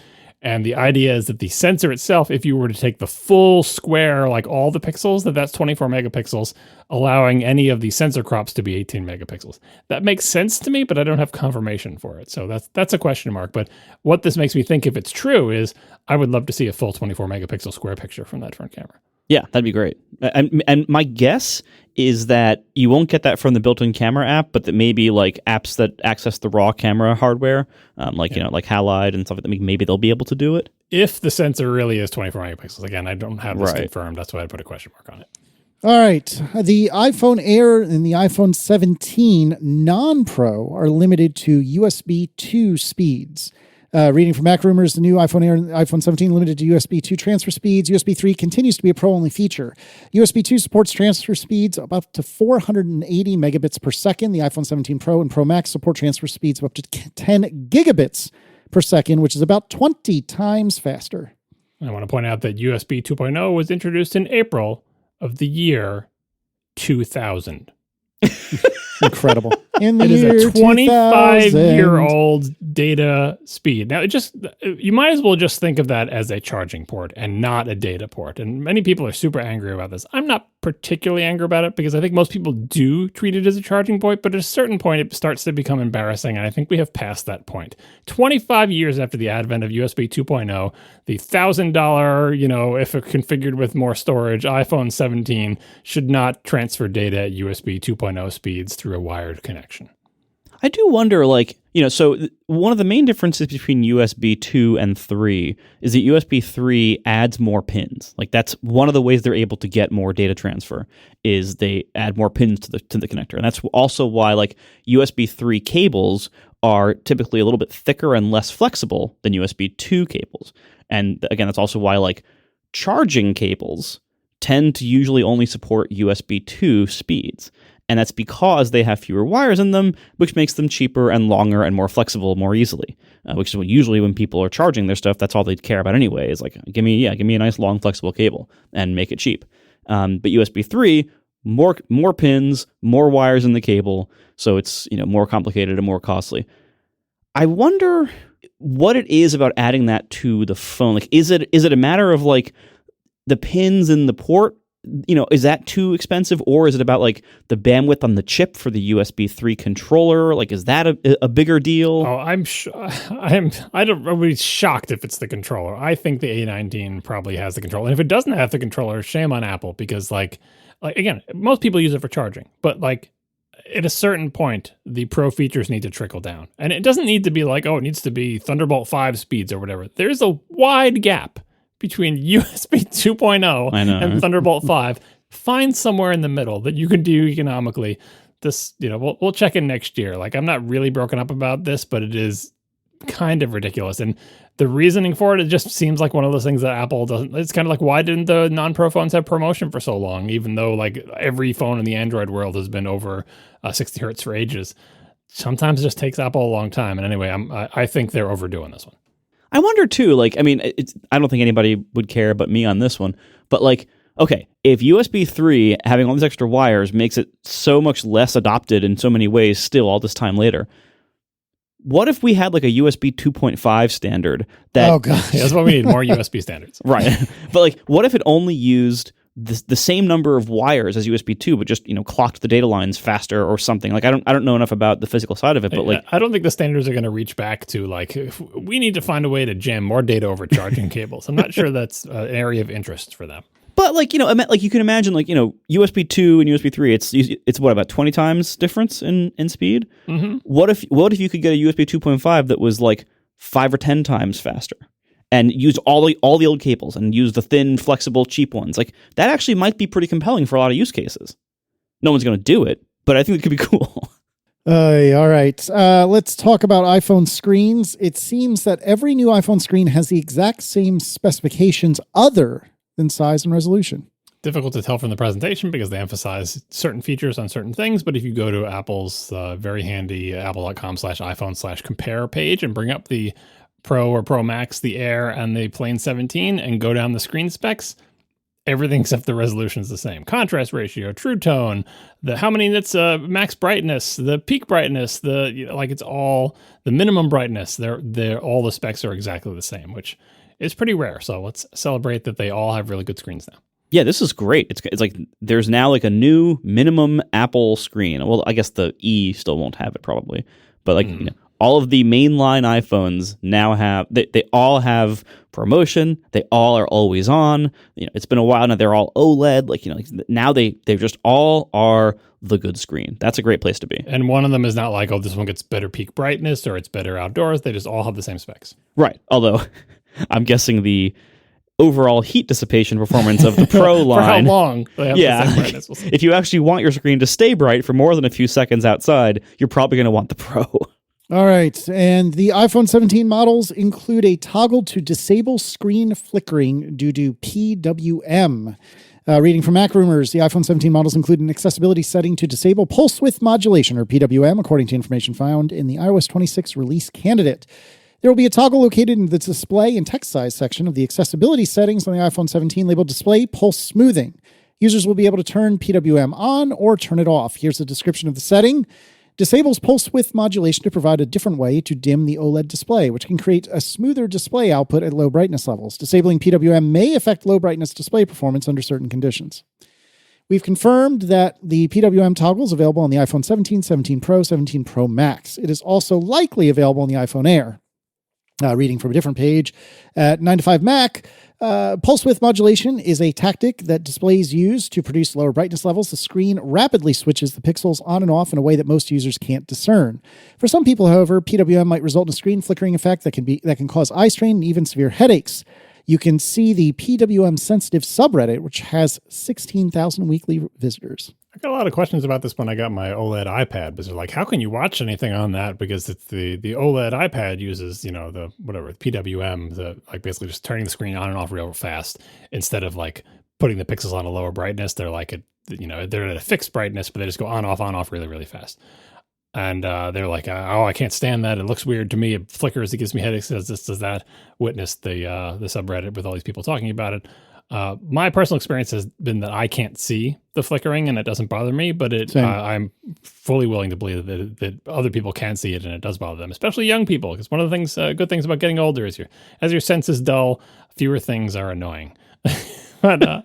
And the idea is that the sensor itself, if you were to take the full square, like all the pixels, that's 24 megapixels, allowing any of the sensor crops to be 18 megapixels. That makes sense to me, but I don't have confirmation for it. So that's a question mark. But what this makes me think, if it's true, is I would love to see a full 24 megapixel square picture from that front camera. Yeah, that'd be great. And my guess is that you won't get that from the built-in camera app, but that maybe like apps that access the raw camera hardware, like Halide and stuff like that, maybe they'll be able to do it. If the sensor really is 24 megapixels. Again, I don't have this confirmed. That's why I put a question mark on it. All right. The iPhone Air and the iPhone 17 non-Pro are limited to USB 2 speeds. Reading from Mac Rumors, the new iPhone Air and iPhone 17 limited to USB 2 transfer speeds. USB 3 continues to be a Pro-only feature. USB 2 supports transfer speeds of up to 480 megabits per second. The iPhone 17 Pro and Pro Max support transfer speeds of up to 10 gigabits per second, which is about 20 times faster. I want to point out that USB 2.0 was introduced in April of the year 2000. Incredible. In the it is year a 25-year-old data speed. Now, you might as well just think of that as a charging port and not a data port. And many people are super angry about this. I'm not particularly angry about it because I think most people do treat it as a charging point, but at a certain point, it starts to become embarrassing, and I think we have passed that point. 25 years after the advent of USB 2.0, the $1,000, if it configured with more storage, iPhone 17 should not transfer data at USB 2.0 speeds through a wired connection. I do wonder, so one of the main differences between USB 2 and 3 is that USB 3 adds more pins. Like, that's one of the ways they're able to get more data transfer, is they add more pins to the connector. And that's also why, USB 3 cables are typically a little bit thicker and less flexible than USB 2 cables. And again, that's also why, charging cables tend to usually only support USB 2 speeds. And that's because they have fewer wires in them, which makes them cheaper and longer and more flexible more easily, which is what usually when people are charging their stuff, that's all they care about anyway, is give me a nice long flexible cable and make it cheap. But USB 3, more pins, more wires in the cable, so it's more complicated and more costly. I wonder what it is about adding that to the phone. Is it a matter of the pins in the port? Is that too expensive, or is it about the bandwidth on the chip for the USB 3 controller? Is that a bigger deal? Oh, I'd be shocked if it's the controller. I think the A19 probably has the controller, and if it doesn't have the controller, shame on Apple, because again, most people use it for charging, but at a certain point, the Pro features need to trickle down, and it doesn't need to be it needs to be Thunderbolt 5 speeds or whatever. There's a wide gap between USB 2.0 and Thunderbolt 5. Find somewhere in the middle that you can do economically. This, we'll check in next year. I'm not really broken up about this, but it is kind of ridiculous. And the reasoning for it just seems like one of those things that Apple doesn't. It's kind of why didn't the non-Pro phones have promotion for so long, even though every phone in the Android world has been over 60 hertz for ages. Sometimes it just takes Apple a long time. And anyway, I think they're overdoing this one. I wonder too, I don't think anybody would care but me on this one, but okay, if USB 3 having all these extra wires makes it so much less adopted in so many ways still all this time later, what if we had a USB 2.5 standard that... Oh, God. That's why we need more USB standards. Right. But what if it only used the same number of wires as USB 2, but just clocked the data lines faster or something? I don't know enough about the physical side of it, but I don't think the standards are going to reach back to we need to find a way to jam more data over charging cables. I'm not sure that's an area of interest for them. But you can imagine USB 2 and USB 3, it's what, about 20 times difference in speed? Mm-hmm. What if you could get a USB 2.5 that was 5 or 10 times faster? And use all the old cables and use the thin, flexible, cheap ones. That actually might be pretty compelling for a lot of use cases. No one's going to do it, but I think it could be cool. All right. Let's talk about iPhone screens. It seems that every new iPhone screen has the exact same specifications other than size and resolution. Difficult to tell from the presentation because they emphasize certain features on certain things. But if you go to Apple's very handy apple.com/iPhone/compare page and bring up the Pro or Pro Max, the Air, and the plain 17 and go down the screen specs, everything except the resolution is the same. Contrast ratio, true tone, how many nits, max brightness, the peak brightness, it's all the minimum brightness. They're all the specs are exactly the same, which is pretty rare. So let's celebrate that they all have really good screens now. Yeah, this is great. It's like there's now like a new minimum Apple screen. Well, I guess the E still won't have it probably, but like all of the mainline iPhones now have they all have ProMotion. They all are always on. It's been a while now. They're all OLED. Like now they just all are the good screen. That's a great place to be. And one of them is not like, oh, this one gets better peak brightness or it's better outdoors. They just all have the same specs. Right. Although I'm guessing the overall heat dissipation performance of the Pro line. For how long they have the same brightness. We'll see. If you actually want your screen to stay bright for more than a few seconds outside, you're probably going to want the Pro. All right. And the iPhone 17 models include a toggle to disable screen flickering due to PWM. Reading from Mac Rumors, the iPhone 17 models include an accessibility setting to disable pulse width modulation, or PWM, according to information found in the iOS 26 release candidate. There will be a toggle located in the display and text size section of the accessibility settings on the iPhone 17 labeled Display Pulse Smoothing. Users will be able to turn PWM on or turn it off. Here's a description of the setting. Disables pulse width modulation to provide a different way to dim the OLED display, which can create a smoother display output at low brightness levels. Disabling PWM may affect low brightness display performance under certain conditions. We've confirmed that the PWM toggle is available on the iPhone 17, 17 Pro, 17 Pro Max. It is also likely available on the iPhone Air. Reading from a different page, at 9to5Mac, pulse width modulation is a tactic that displays use to produce lower brightness levels. The screen rapidly switches the pixels on and off in a way that most users can't discern. For some people, however, PWM might result in a screen flickering effect that can cause eye strain and even severe headaches. You can see the PWM sensitive subreddit, which has 16,000 weekly visitors. I got a lot of questions about this when I got my OLED iPad, because they're like, how can you watch anything on that? Because it's the OLED iPad uses, the PWM, like basically just turning the screen on and off real fast instead of like putting the pixels on a lower brightness. They're like, they're at a fixed brightness, but they just go on, off really, really fast. And they're like, I can't stand that. It looks weird to me. It flickers. It gives me headaches. Does this, does that. Witness the subreddit with all these people talking about it. My personal experience has been that I can't see the flickering and it doesn't bother me, but I'm fully willing to believe that other people can see it and it does bother them, especially young people. Because one of the things, good things about getting older is as your senses dull, fewer things are annoying. But,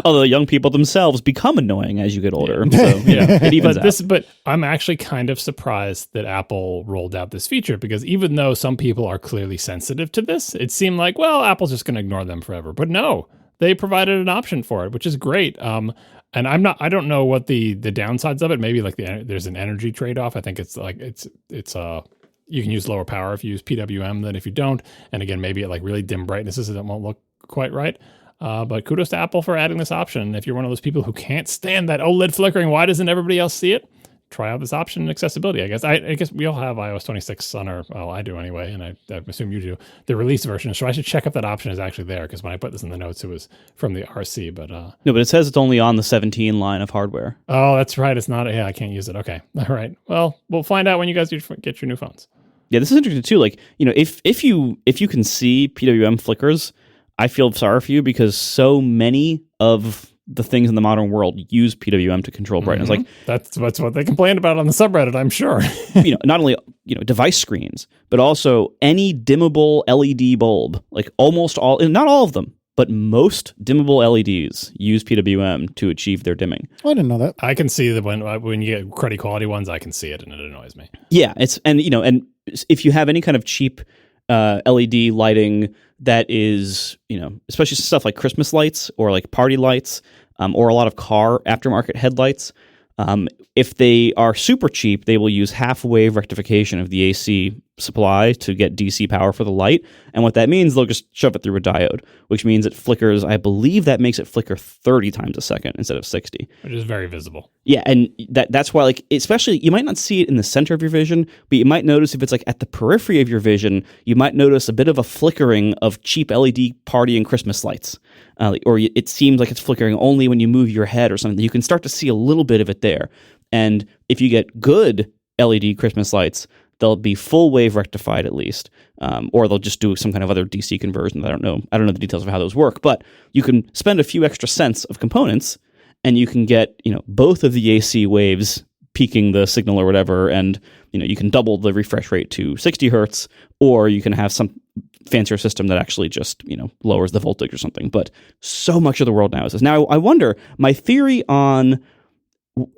although young people themselves become annoying as you get older. So, it evens out. But I'm actually kind of surprised that Apple rolled out this feature, because even though some people are clearly sensitive to this, it seemed like, well, Apple's just going to ignore them forever. But no, they provided an option for it, which is great. And I don't know what the downsides of it. Maybe like there's an energy trade-off. I think it's like it's you can use lower power if you use PWM than if you don't. And again, maybe at like really dim brightnesses, it won't look quite right. But kudos to Apple for adding this option. If you're one of those people who can't stand that OLED flickering, why doesn't everybody else see it? Try out this option in accessibility. I guess we all have iOS 26 on our, well, I do anyway, and I assume you do, the release version. So I should check if that option is actually there, because when I put this in the notes, it was from the RC. But no, but it says it's only on the 17 line of hardware. Oh, that's right. It's not. Yeah, I can't use it. Okay. All right. Well, we'll find out when you guys get your new phones. Yeah, this is interesting too. Like, if you can see PWM flickers, I feel sorry for you, because so many of the things in the modern world use PWM to control brightness. Like that's what they complained about on the subreddit, I'm sure. Not only device screens, but also any dimmable LED bulb. Like almost all, not all of them, but most dimmable LEDs use PWM to achieve their dimming. Oh, I didn't know that. I can see that when you get cruddy quality ones, I can see it and it annoys me. Yeah, and if you have any kind of cheap LED lighting that is, especially stuff like Christmas lights or like party lights, or a lot of car aftermarket headlights, if they are super cheap, they will use half-wave rectification of the AC supply to get DC power for the light. And what that means, they'll just shove it through a diode, which means it flickers. I believe that makes it flicker 30 times a second instead of 60. Which is very visible. Yeah, and that's why, like, especially, you might not see it in the center of your vision, but you might notice if it's like at the periphery of your vision, you might notice a bit of a flickering of cheap LED party and Christmas lights. Or it seems like it's flickering only when you move your head or something. You can start to see a little bit of it there. And if you get good LED Christmas lights, they'll be full wave rectified at least, or they'll just do some kind of other DC conversion. I don't know the details of how those work, but you can spend a few extra cents of components, and you can get both of the AC waves peaking the signal or whatever, and you can double the refresh rate to 60 hertz, or you can have some fancier system that actually just, lowers the voltage or something. But so much of the world now is this. Now, I wonder, my theory on,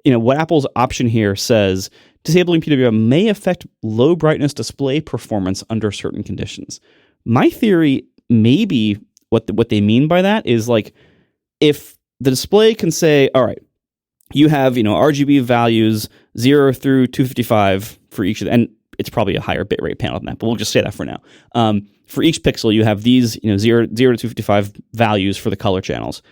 what Apple's option here says, disabling PWM may affect low brightness display performance under certain conditions. My theory, maybe what they mean by that is like, if the display can say, all right, you have, RGB values 0 through 255 for each of them, and it's probably a higher bitrate panel than that, but we'll just say that for now. For each pixel, you have these, 0 to 255 values for the color channels.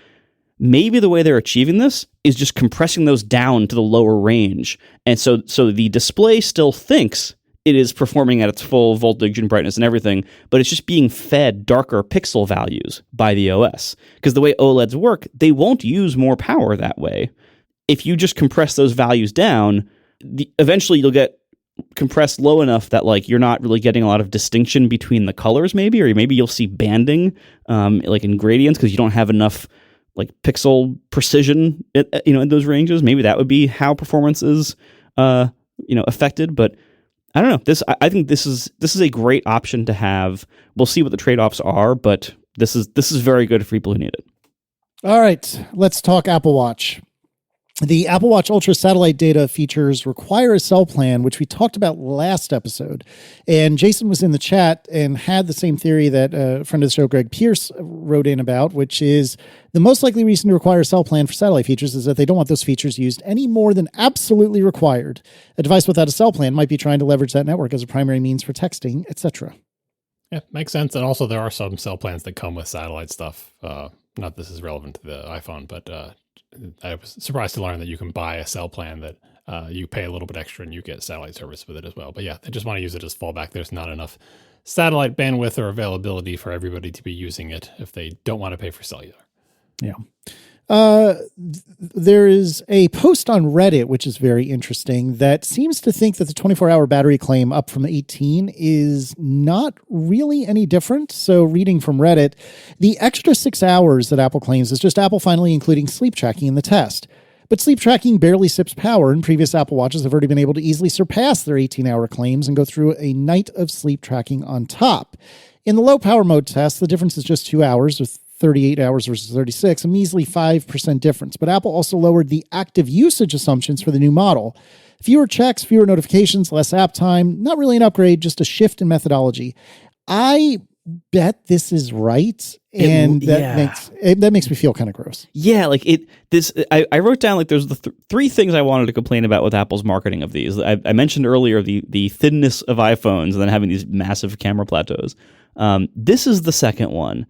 Maybe the way they're achieving this is just compressing those down to the lower range. And so the display still thinks it is performing at its full voltage and brightness and everything, but it's just being fed darker pixel values by the OS. Because the way OLEDs work, they won't use more power that way. If you just compress those values down, eventually you'll get compressed low enough that like you're not really getting a lot of distinction between the colors, maybe, or maybe you'll see banding like in gradients because you don't have enough like pixel precision in those ranges. Maybe that would be how performance is affected. But I don't know. I think this is a great option to have. We'll see what the trade-offs are, but this is very good for people who need it. All right, let's talk Apple Watch. The Apple Watch Ultra satellite data features require a cell plan, which we talked about last episode. And Jason was in the chat and had the same theory that a friend of the show, Greg Pierce, wrote in about, which is the most likely reason to require a cell plan for satellite features is that they don't want those features used any more than absolutely required. A device without a cell plan might be trying to leverage that network as a primary means for texting, etc. Yeah, makes sense. And also there are some cell plans that come with satellite stuff. Not this is relevant to the iPhone, but I was surprised to learn that you can buy a cell plan that you pay a little bit extra and you get satellite service with it as well. But yeah, they just want to use it as fallback. There's not enough satellite bandwidth or availability for everybody to be using it if they don't want to pay for cellular. Yeah. There is a post on Reddit, which is very interesting, that seems to think that the 24-hour battery claim up from 18 is not really any different. So reading from Reddit, the extra 6 hours that Apple claims is just Apple finally including sleep tracking in the test. But sleep tracking barely sips power, and previous Apple Watches have already been able to easily surpass their 18-hour claims and go through a night of sleep tracking on top. In the low power mode test, the difference is just 2 hours with 38 hours versus 36, a measly 5% difference. But Apple also lowered the active usage assumptions for the new model. Fewer checks, fewer notifications, less app time. Not really an upgrade, just a shift in methodology. I bet this is right, and that makes me feel kind of gross. Yeah, like I wrote down like there's the three things I wanted to complain about with Apple's marketing of these. I mentioned earlier the thinness of iPhones and then having these massive camera plateaus. This is the second one.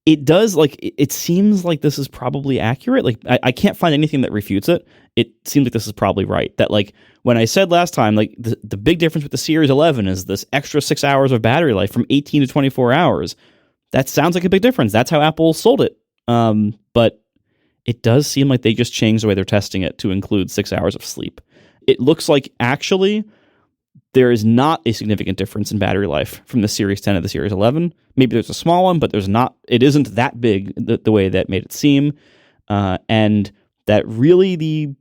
It does, like, it seems like this is probably accurate. Like, I can't find anything that refutes it. It seems like this is probably right. That, like, when I said last time, like, the big difference with the Series 11 is this extra 6 hours of battery life from 18 to 24 hours. That sounds like a big difference. That's how Apple sold it. But it does seem like they just changed the way they're testing it to include 6 hours of sleep. It looks like, actually, there is not a significant difference in battery life from the Series 10 to the Series 11. Maybe there's a small one, but it isn't that big the way that made it seem. And that really the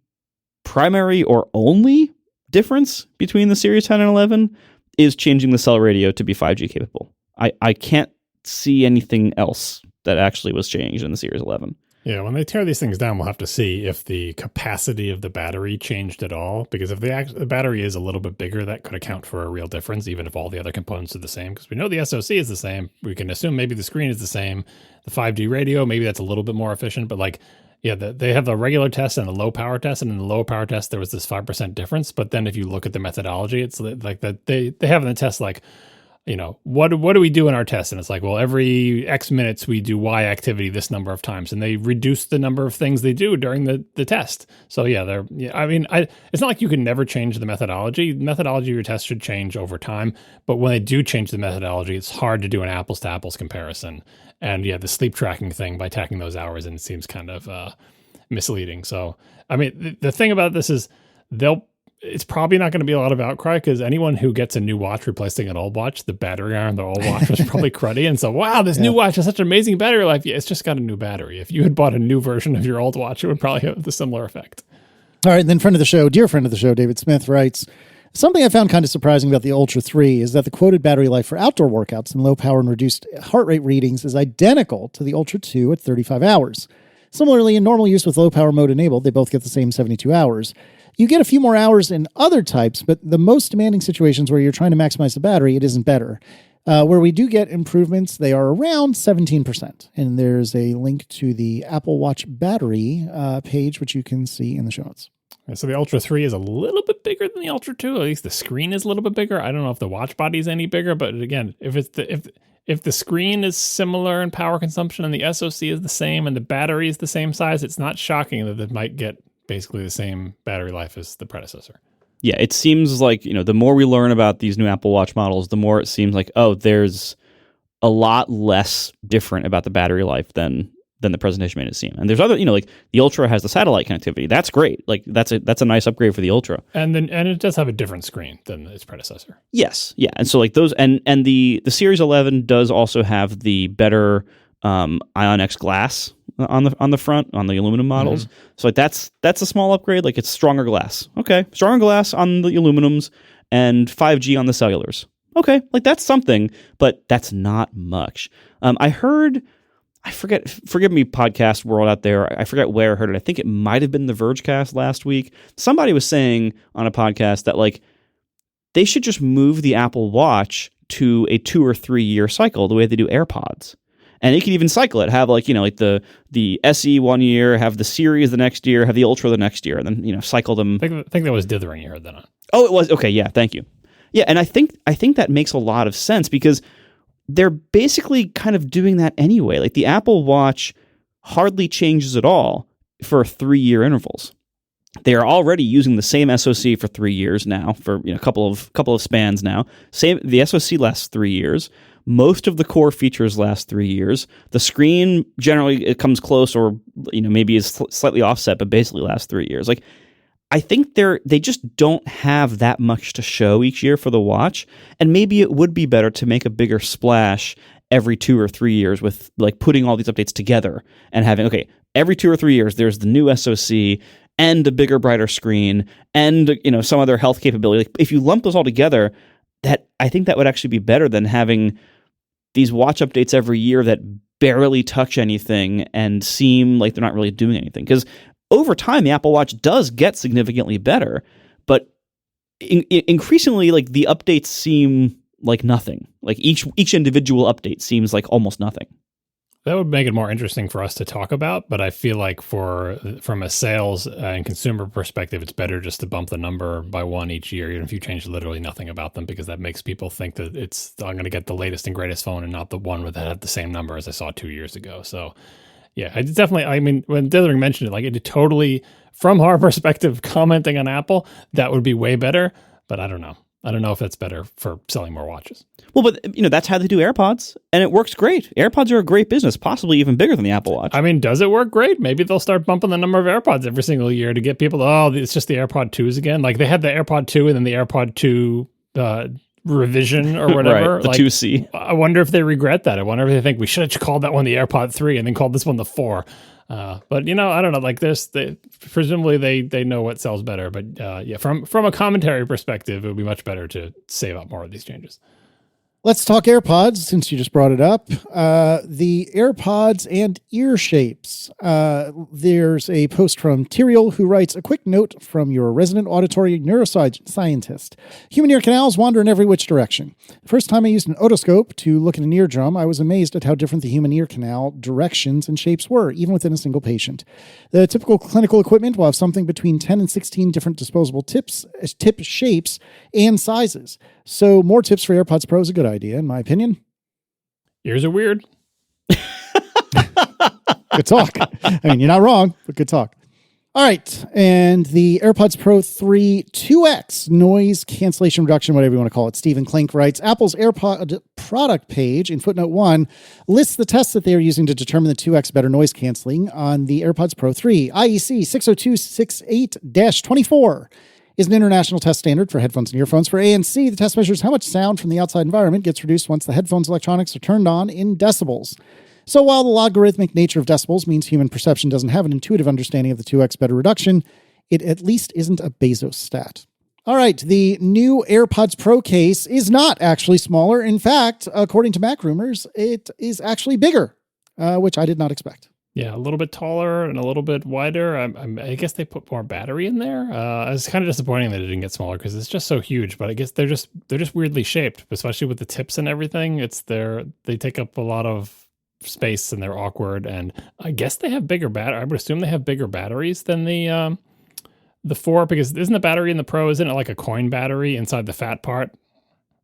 primary or only difference between the Series 10 and 11 is changing the cell radio to be 5G capable. I can't see anything else that actually was changed in the Series 11. Yeah, when they tear these things down, we'll have to see if the capacity of the battery changed at all. Because if the battery is a little bit bigger, that could account for a real difference, even if all the other components are the same. Because we know the SoC is the same. We can assume maybe the screen is the same. The 5G radio, maybe that's a little bit more efficient. But like, yeah, they have the regular test and the low power test. And in the low power test, there was this 5% difference. But then if you look at the methodology, it's like that they have in the test like, you know, what do we do in our test? And it's like, well, every X minutes we do Y activity this number of times, and they reduce the number of things they do during the test. So yeah, it's not like you can never change the methodology. The methodology of your test should change over time, but when they do change the methodology, it's hard to do an apples to apples comparison. And yeah, the sleep tracking thing by tacking those hours in seems kind of misleading. So I mean, the thing about this is it's probably not going to be a lot of outcry because anyone who gets a new watch replacing an old watch, the battery on the old watch was probably cruddy. And so, wow, this new watch has such amazing battery life. Yeah, it's just got a new battery. If you had bought a new version of your old watch, it would probably have the similar effect. All right. Then dear friend of the show, David Smith writes, Something I found kind of surprising about the Ultra 3 is that the quoted battery life for outdoor workouts and low power and reduced heart rate readings is identical to the Ultra 2 at 35 hours. Similarly, in normal use with low power mode enabled, they both get the same 72 hours. You get a few more hours in other types, but the most demanding situations where you're trying to maximize the battery, it isn't better. Where we do get improvements, they are around 17%. And there's a link to the Apple Watch battery page, which you can see in the show notes. So the Ultra 3 is a little bit bigger than the Ultra 2. At least the screen is a little bit bigger. I don't know if the watch body is any bigger, but again, if the screen is similar in power consumption and the SoC is the same and the battery is the same size, it's not shocking that it might get basically the same battery life as the predecessor. Yeah, it seems like, the more we learn about these new Apple Watch models, the more it seems like, there's a lot less different about the battery life than the presentation made it seem. And there's other, like the Ultra has the satellite connectivity. That's great. Like that's a nice upgrade for the Ultra. And it does have a different screen than its predecessor. Yes. Yeah. And so like those and the Series 11 does also have the better Ion X glass on the front on the aluminum models. Mm-hmm. So like that's a small upgrade. Like it's stronger glass. Okay. Stronger glass on the aluminums and 5G on the cellulars. Okay. Like that's something, but that's not much. Forgive me, podcast world out there. I forget where I heard it. I think it might have been the Vergecast last week. Somebody was saying on a podcast that like they should just move the Apple Watch to a 2 or 3 year cycle the way they do AirPods. And you can even cycle it, have like, like the SE 1 year, have the Series the next year, have the Ultra the next year, and then, cycle them. I think that was dithering you heard that on. Oh, it was? Okay, yeah, thank you. Yeah, and I think that makes a lot of sense because they're basically kind of doing that anyway. Like the Apple Watch hardly changes at all for 3 year intervals. They are already using the same SoC for 3 years now, for a couple of spans now. The SoC lasts 3 years. Most of the core features last 3 years. The screen generally it comes close, or maybe is slightly offset, but basically lasts 3 years. Like I think they just don't have that much to show each year for the watch, and maybe it would be better to make a bigger splash every 2 or 3 years with like putting all these updates together and having every 2 or 3 years there's the new SoC and a bigger, brighter screen and some other health capability. Like, if you lump those all together, I think that would actually be better than having these watch updates every year that barely touch anything and seem like they're not really doing anything. Because over time, the Apple Watch does get significantly better, but increasingly, like the updates seem like nothing. Like each individual update seems like almost nothing. That would make it more interesting for us to talk about, but I feel like from a sales and consumer perspective, it's better just to bump the number by one each year, even if you change literally nothing about them, because that makes people think that I'm going to get the latest and greatest phone and not the one that had the same number as I saw 2 years ago. So yeah, I definitely, when Dithering mentioned it, like it totally, from our perspective, commenting on Apple, that would be way better, but I don't know. I don't know if that's better for selling more watches. Well, but that's how they do AirPods, and it works great. AirPods are a great business, possibly even bigger than the Apple Watch. Does it work great? Maybe they'll start bumping the number of AirPods every single year to get people it's just the AirPod 2s again. Like they had the AirPod 2 and then the AirPod 2 revision or whatever. Right, the 2C. I wonder if they regret that. I wonder if they think we should have called that one the AirPod 3 and then called this one the 4. But I don't know. Like this, presumably they know what sells better. But from a commentary perspective, it would be much better to save up more of these changes. Let's talk AirPods, since you just brought it up. The AirPods and ear shapes. There's a post from Tyriel who writes, a quick note from your resident auditory neuroscientist. Human ear canals wander in every which direction. The first time I used an otoscope to look at an eardrum, I was amazed at how different the human ear canal directions and shapes were, even within a single patient. The typical clinical equipment will have something between 10 and 16 different disposable tip shapes and sizes. So more tips for AirPods Pro is a good idea, in my opinion. Ears are weird. Good talk. You're not wrong, but good talk. All right. And the AirPods Pro 3 2X noise cancellation reduction, whatever you want to call it. Stephen Klink writes, Apple's AirPod product page in footnote 1 lists the tests that they are using to determine the 2X better noise canceling on the AirPods Pro 3. IEC 60268-24 is an international test standard for headphones and earphones. For ANC, the test measures how much sound from the outside environment gets reduced once the headphones electronics are turned on in decibels. So while the logarithmic nature of decibels means human perception doesn't have an intuitive understanding of the 2x better reduction, it at least isn't a Bezos stat. All right. The new AirPods Pro case is not actually smaller. In fact, according to Mac Rumors, it is actually bigger, which I did not expect. Yeah, a little bit taller and a little bit wider. I guess they put more battery in there. I was kind of disappointing that it didn't get smaller because it's just so huge. But I guess they're just weirdly shaped, especially with the tips and everything. They take up a lot of space and they're awkward. And I guess they have bigger battery. I would assume they have bigger batteries than the 4, because isn't the battery in the Pro, isn't it like a coin battery inside the fat part?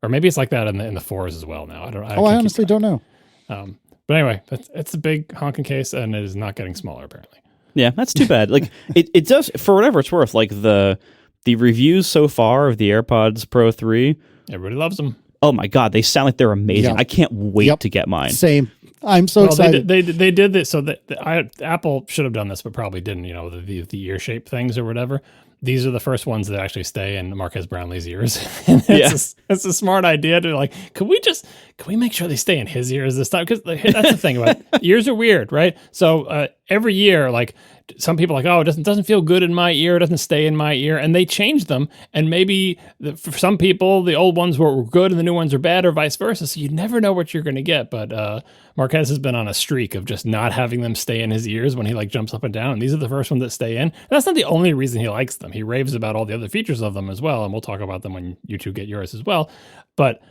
Or maybe it's like that in the 4s as well now. I honestly don't know. But anyway, it's a big honking case, and it is not getting smaller, apparently. Yeah, that's too bad. Like it does, for whatever it's worth, like the reviews so far of the AirPods Pro 3. Everybody loves them. Oh my God, they sound like they're amazing. Yep. I can't wait to get mine. Same. I'm so excited. They did this, so that Apple should have done this, but probably didn't. You know, the ear shape things or whatever. These are the first ones that actually stay in Marquez Brownlee's ears. It's a smart idea to like, can we make sure they stay in his ears this time? Because that's the thing about it. Ears are weird, right? So every year, like some people are like, oh, it doesn't feel good in my ear. It doesn't stay in my ear. And they change them. And maybe for some people, the old ones were good and the new ones are bad, or vice versa. So you never know what you're going to get. But Marquez has been on a streak of just not having them stay in his ears when he like jumps up and down. And these are the first ones that stay in. And that's not the only reason he likes them. He raves about all the other features of them as well. And we'll talk about them when you two get yours as well. But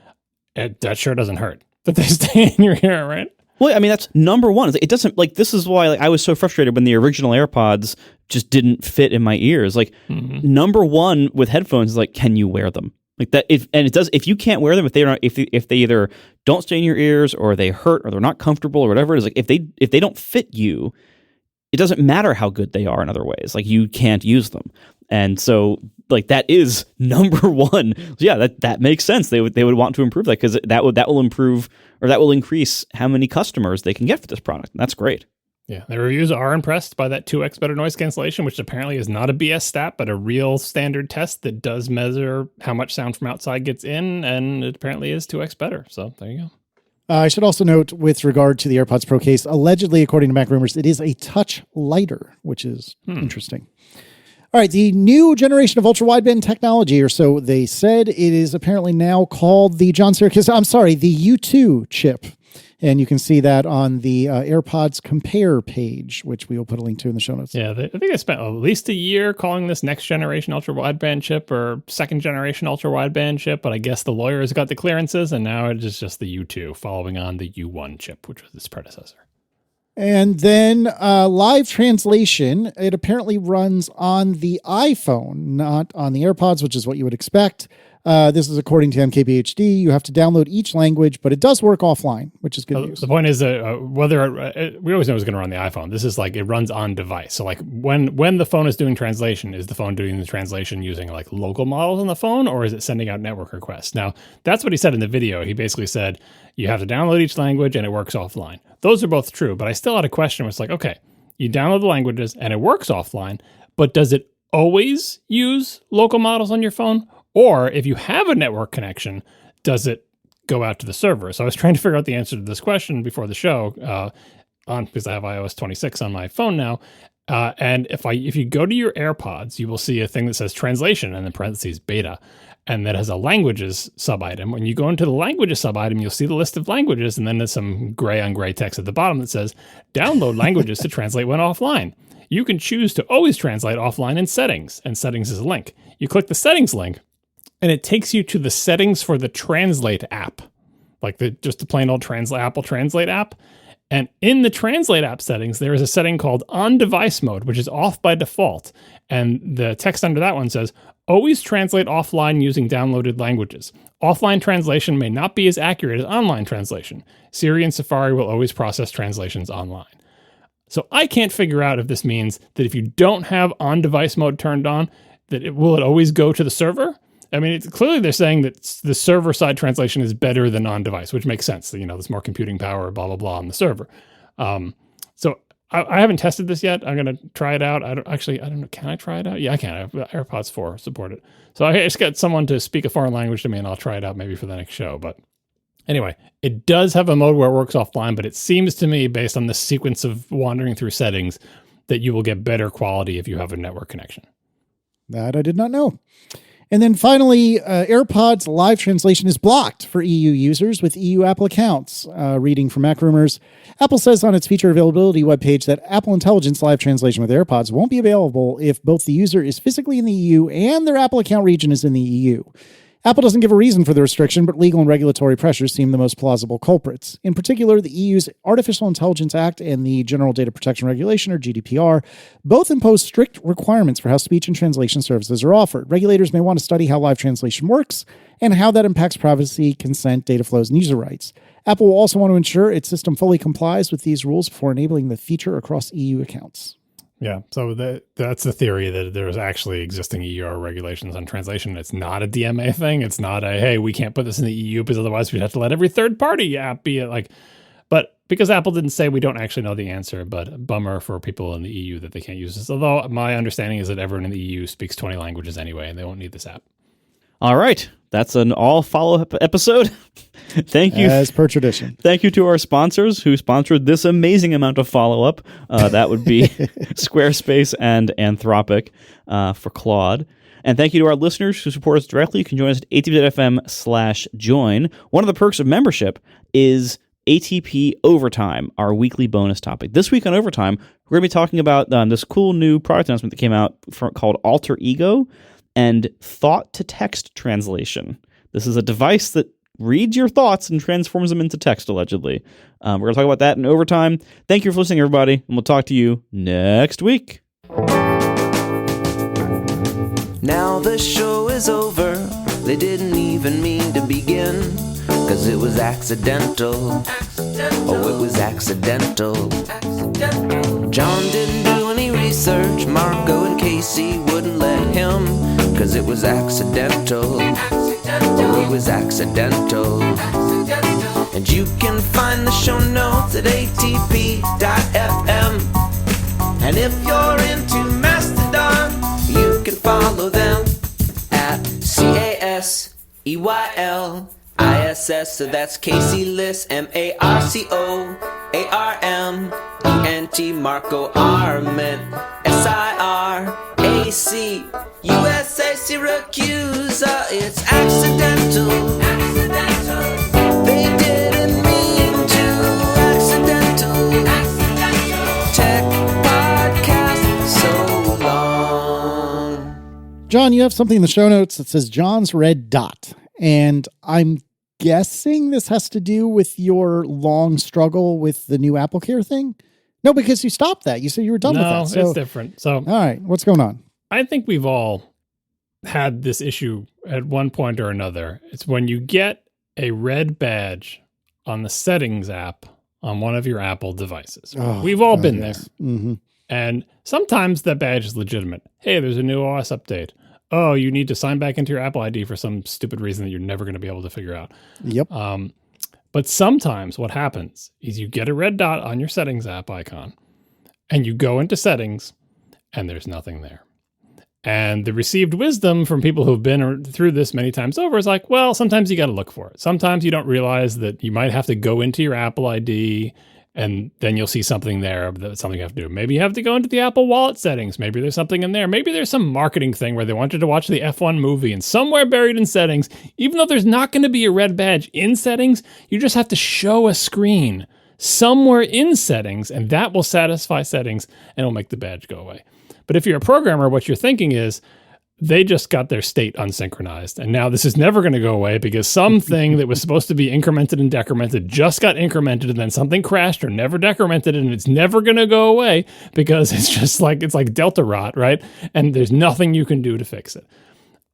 that sure doesn't hurt that they stay in your ear, right? Well, I mean, that's number one. It doesn't, like, this is why I was so frustrated when the original AirPods just didn't fit in my ears. Like, number one with headphones is like, can you wear them? Like that, if you can't wear them, if they either don't stay in your ears or they hurt or they're not comfortable or whatever it is, like if they don't fit you, it doesn't matter how good they are in other ways. Like you can't use them. And so like that is number one. So yeah, that makes sense. They would want to improve that because that will improve, or that will increase how many customers they can get for this product. And that's great. Yeah, the reviews are impressed by that 2x better noise cancellation, which apparently is not a BS stat, but a real standard test that does measure how much sound from outside gets in, and it apparently is 2x better. So there you go. I should also note, with regard to the AirPods Pro case, allegedly, according to Mac Rumors, it is a touch lighter, which is interesting. All right, the new generation of ultra-wideband technology, or so they said, it is apparently now called the the U2 chip. And you can see that on the AirPods Compare page, which we will put a link to in the show notes. Yeah, I think they spent at least a year calling this next generation ultra-wideband chip or second generation ultra-wideband chip, but I guess the lawyers got the clearances, and now it is just the U2 following on the U1 chip, which was its predecessor. And then live translation, it apparently runs on the iPhone, not on the AirPods, which is what you would expect. This is according to MKBHD. You have to download each language, but it does work offline, which is good news. The point is that whether we always know it's going to run the iPhone. This is like it runs on device. So like when the phone is doing translation, is the phone doing the translation using like local models on the phone, or is it sending out network requests? Now, that's what he said in the video. He basically said you have to download each language and it works offline. Those are both true, but I still had a question. It's like, okay, you download the languages and it works offline, but does it always use local models on your phone? Or if you have a network connection, does it go out to the server? So I was trying to figure out the answer to this question before the show, because I have iOS 26 on my phone now. And if you go to your AirPods, you will see a thing that says translation and in parentheses beta, and that has a languages sub-item. When you go into the languages sub-item, you'll see the list of languages, and then there's some gray on gray text at the bottom that says download languages to translate when offline. You can choose to always translate offline in settings, and settings is a link. You click the settings link, and it takes you to the settings for the Translate app, like just the plain old Apple Translate app. And in the Translate app settings, there is a setting called on-device mode, which is off by default. And the text under that one says, always translate offline using downloaded languages. Offline translation may not be as accurate as online translation. Siri and Safari will always process translations online. So I can't figure out if this means that if you don't have on-device mode turned on, will it always go to the server? I mean, clearly they're saying that the server-side translation is better than on-device, which makes sense. You know, there's more computing power, blah, blah, blah on the server. So I haven't tested this yet. I'm going to try it out. I don't know. Can I try it out? Yeah, I can. AirPods 4 support it. So I just got someone to speak a foreign language to me, and I'll try it out maybe for the next show. But anyway, it does have a mode where it works offline, but it seems to me, based on the sequence of wandering through settings, that you will get better quality if you have a network connection. That I did not know. And then finally, AirPods live translation is blocked for EU users with EU Apple accounts. Reading from Mac Rumors, Apple says on its feature availability webpage that Apple Intelligence live translation with AirPods won't be available if both the user is physically in the EU and their Apple account region is in the EU. Apple doesn't give a reason for the restriction, but legal and regulatory pressures seem the most plausible culprits. In particular, the EU's Artificial Intelligence Act and the General Data Protection Regulation, or GDPR, both impose strict requirements for how speech and translation services are offered. Regulators may want to study how live translation works and how that impacts privacy, consent, data flows, and user rights. Apple will also want to ensure its system fully complies with these rules before enabling the feature across EU accounts. Yeah, so that's the theory that there's actually existing EU regulations on translation. It's not a DMA thing. It's not a, hey, we can't put this in the EU because otherwise we'd have to let every third-party app be like. But because Apple didn't say, we don't actually know the answer, but bummer for people in the EU that they can't use this. Although my understanding is that everyone in the EU speaks 20 languages anyway, and they won't need this app. All right. That's an all follow-up episode. Thank you. As per tradition. Thank you to our sponsors who sponsored this amazing amount of follow-up. That would be Squarespace and Anthropic for Claude. And thank you to our listeners who support us directly. You can join us at atp.fm/join. One of the perks of membership is ATP Overtime, our weekly bonus topic. This week on Overtime, we're going to be talking about this cool new product announcement that came out called Alter Ego and thought-to-text translation. This is a device that reads your thoughts and transforms them into text, allegedly. We're going to talk about that in Overtime. Thank you for listening, everybody, and we'll talk to you next week. Now the show is over. They didn't even mean to begin, 'cause it was accidental. Oh, it was accidental. John didn't do any research. Marco and Casey wouldn't let him, 'cause it was accidental. Oh, it was accidental. And you can find the show notes at atp.fm. And if you're into Mastodon, you can follow them at CASEYLISS. So that's Casey Liss, MARCOARMENT, Marco Arment, SIRAC, USA Syracuse. It's accidental. They didn't mean to. Accidental. Tech podcast so long. John, you have something in the show notes that says John's red dot. And I'm guessing this has to do with your long struggle with the new AppleCare thing? No, because you stopped that. You said you were done with that. No, it's different. So, all right, what's going on? I think we've all had this issue at one point or another. It's when you get a red badge on the settings app on one of your Apple devices. Oh, we've all been yes. there. Mm-hmm. And sometimes that badge is legitimate. Hey, there's a new OS update. Oh, you need to sign back into your Apple ID for some stupid reason that you're never going to be able to figure out. Yep. But sometimes what happens is you get a red dot on your settings app icon and you go into settings and there's nothing there. And the received wisdom from people who've been through this many times over is like, well, sometimes you got to look for it. Sometimes you don't realize that you might have to go into your Apple ID and then you'll see something there that's something you have to do. Maybe you have to go into the Apple Wallet settings. Maybe there's something in there. Maybe there's some marketing thing where they want you to watch the F1 movie and somewhere buried in settings, even though there's not going to be a red badge in settings, you just have to show a screen somewhere in settings and that will satisfy settings and it'll make the badge go away. But if you're a programmer, what you're thinking is, they just got their state unsynchronized. And now this is never going to go away because something that was supposed to be incremented and decremented just got incremented and then something crashed or never decremented and it's never going to go away because it's just like, it's like Delta rot, right? And there's nothing you can do to fix it.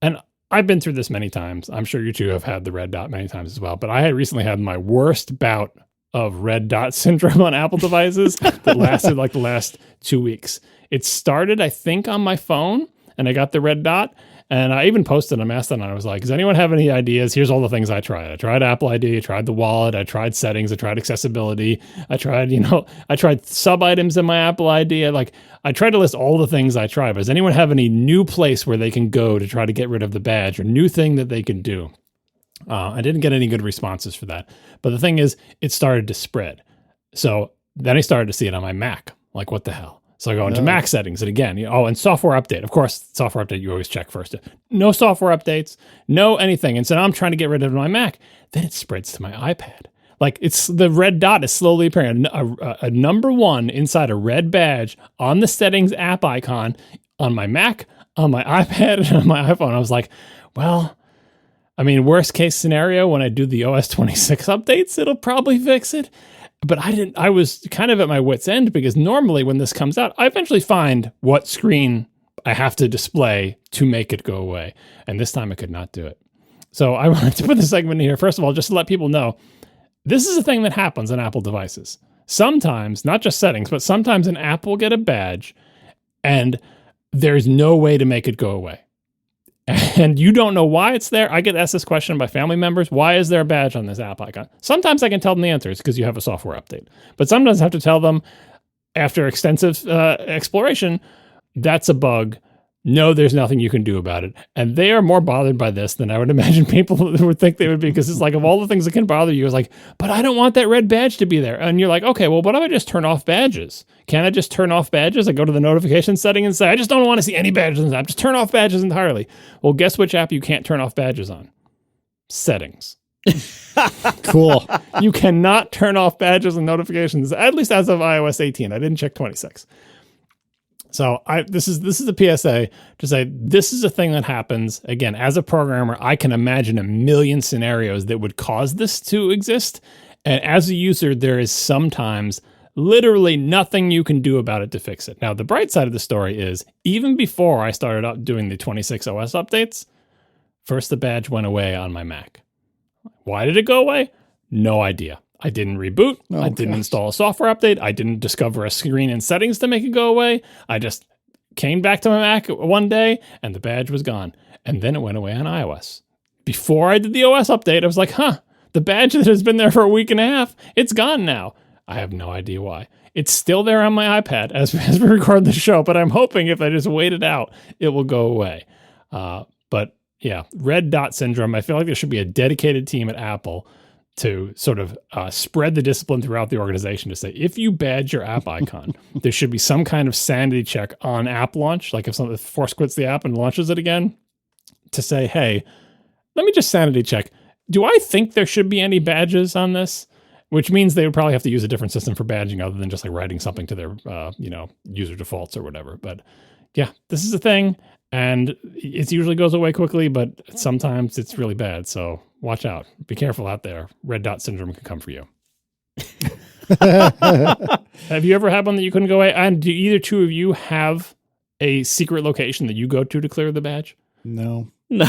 And I've been through this many times. I'm sure you two have had the red dot many times as well, but I had recently had my worst bout of red dot syndrome on Apple devices that lasted like the last 2 weeks. It started, I think, on my phone. And I got the red dot, and I even posted on Mastodon. I was like, does anyone have any ideas? Here's all the things I tried. I tried Apple ID, I tried the wallet, I tried settings, I tried accessibility, I tried sub items in my Apple ID. I tried to list all the things I tried. But does anyone have any new place where they can go to try to get rid of the badge or new thing that they can do? I didn't get any good responses for that. But the thing is, it started to spread. So then I started to see it on my Mac. Like, what the hell? So I go into Mac settings, and again, and software update. Of course, software update you always check first. No software updates, no anything. And so now I'm trying to get rid of my Mac. Then it spreads to my iPad. Like it's the red dot is slowly appearing. A number 1 inside a red badge on the settings app icon on my Mac, on my iPad, and on my iPhone. I was like, well, I mean, worst case scenario, when I do the OS 26 updates, it'll probably fix it. But I was kind of at my wit's end because normally when this comes out, I eventually find what screen I have to display to make it go away. And this time I could not do it. So I wanted to put the segment in here, first of all, just to let people know, this is a thing that happens on Apple devices. Sometimes, not just settings, but sometimes an app will get a badge and there's no way to make it go away. And you don't know why it's there. I get asked this question by family members. Why is there a badge on this app icon? Sometimes I can tell them the answer. It's because you have a software update. But sometimes I have to tell them after extensive exploration, that's a bug. No, there's nothing you can do about it. And they are more bothered by this than I would imagine people would think they would be, because it's like, of all the things that can bother you, it's like, but I don't want that red badge to be there. And you're like, okay, well, what if I just turn off badges? Can I just turn off badges? I go to the notification setting and say, I just don't want to see any badges in this app. Just turn off badges entirely. Well, guess which app you can't turn off badges on? Settings. Cool. You cannot turn off badges and notifications, at least as of iOS 18. I didn't check 26. So this is a PSA to say this is a thing that happens. Again, as a programmer, I can imagine a million scenarios that would cause this to exist. And as a user, there is sometimes literally nothing you can do about it to fix it. Now, the bright side of the story is even before I started up doing the 26 OS updates, first the badge went away on my Mac. Why did it go away? No idea. I didn't reboot. I didn't install a software update. I didn't discover a screen in settings to make it go away. I just came back to my Mac one day and the badge was gone. And then it went away on iOS. Before I did the OS update, I was like, the badge that has been there for a week and a half, it's gone now. I have no idea why. It's still there on my iPad as we record the show, but I'm hoping if I just wait it out, it will go away. But yeah, red dot syndrome. I feel like there should be a dedicated team at Apple to sort of spread the discipline throughout the organization to say, if you badge your app icon, there should be some kind of sanity check on app launch. Like if someone force quits the app and launches it again, to say, hey, let me just sanity check. Do I think there should be any badges on this? Which means they would probably have to use a different system for badging other than just like writing something to their, user defaults or whatever. But yeah, this is a thing. And it usually goes away quickly, but sometimes it's really bad. So watch out. Be careful out there. Red dot syndrome can come for you. Have you ever had one that you couldn't go away? And do either two of you have a secret location that you go to clear the badge? No. No.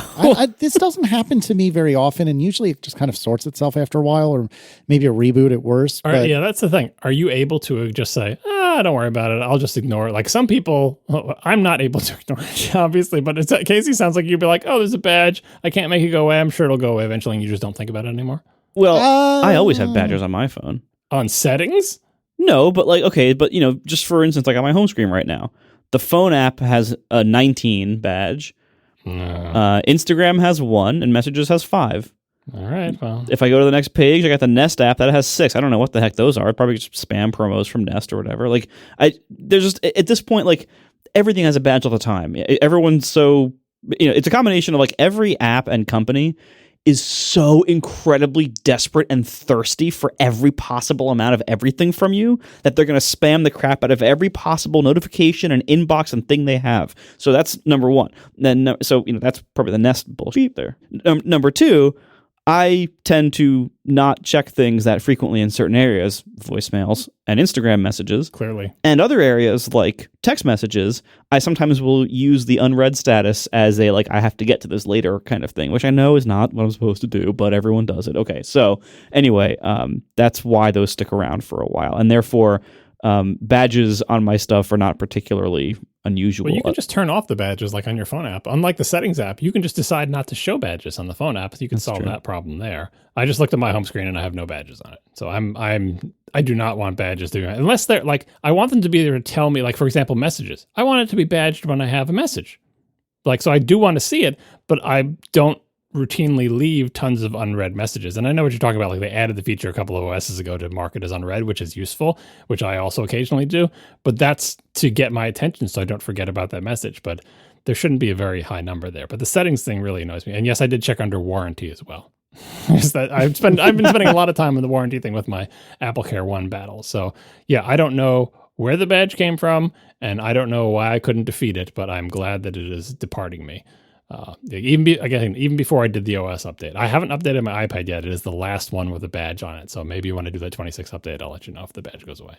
This doesn't happen to me very often, and usually it just kind of sorts itself after a while, or maybe a reboot at worst. Yeah, that's the thing. Are you able to just say, don't worry about it, I'll just ignore it? Like some people, I'm not able to ignore it, obviously, but Casey sounds like you'd be like, there's a badge, I can't make it go away, I'm sure it'll go away eventually, and you just don't think about it anymore. Well, I always have badges on my phone. On settings? No, but just for instance, like on my home screen right now, the phone app has a 19 badge. No. Instagram has 1 and Messages has 5. All right. Well, if I go to the next page, I got the Nest app that has 6. I don't know what the heck those are. Probably just spam promos from Nest or whatever. Like there's just at this point, like everything has a badge all the time. Everyone's so it's a combination of like every app and company is so incredibly desperate and thirsty for every possible amount of everything from you that they're going to spam the crap out of every possible notification and inbox and thing they have. So that's number one. Then, that's probably the Nest bullshit there. Number two, I tend to not check things that frequently in certain areas, voicemails and Instagram messages. Clearly. And other areas like text messages, I sometimes will use the unread status as a, I have to get to this later kind of thing, which I know is not what I'm supposed to do, but everyone does it. Okay, so anyway, that's why those stick around for a while. And therefore, badges on my stuff are not particularly unusual. Well, you can just turn off the badges like on your phone app. Unlike the settings app, you can just decide not to show badges on the phone app. You can solve that problem there. I just looked at my home screen and I have no badges on it. So I do not want badges to, unless they're I want them to be there to tell me, for example, messages. I want it to be badged when I have a message. So I do want to see it, but I don't routinely leave tons of unread messages. And I know what you're talking about. Like they added the feature a couple of OSs ago to mark it as unread, which is useful, which I also occasionally do. But that's to get my attention so I don't forget about that message. But there shouldn't be a very high number there. But the settings thing really annoys me. And yes, I did check under warranty as well. I've been spending a lot of time on the warranty thing with my AppleCare One battle. So yeah, I don't know where the badge came from, and I don't know why I couldn't defeat it, but I'm glad that it is departing me. Even before I did the OS update. I haven't updated my iPad yet. It is the last one with a badge on it. So maybe when I do the 26 update, I'll let you know if the badge goes away.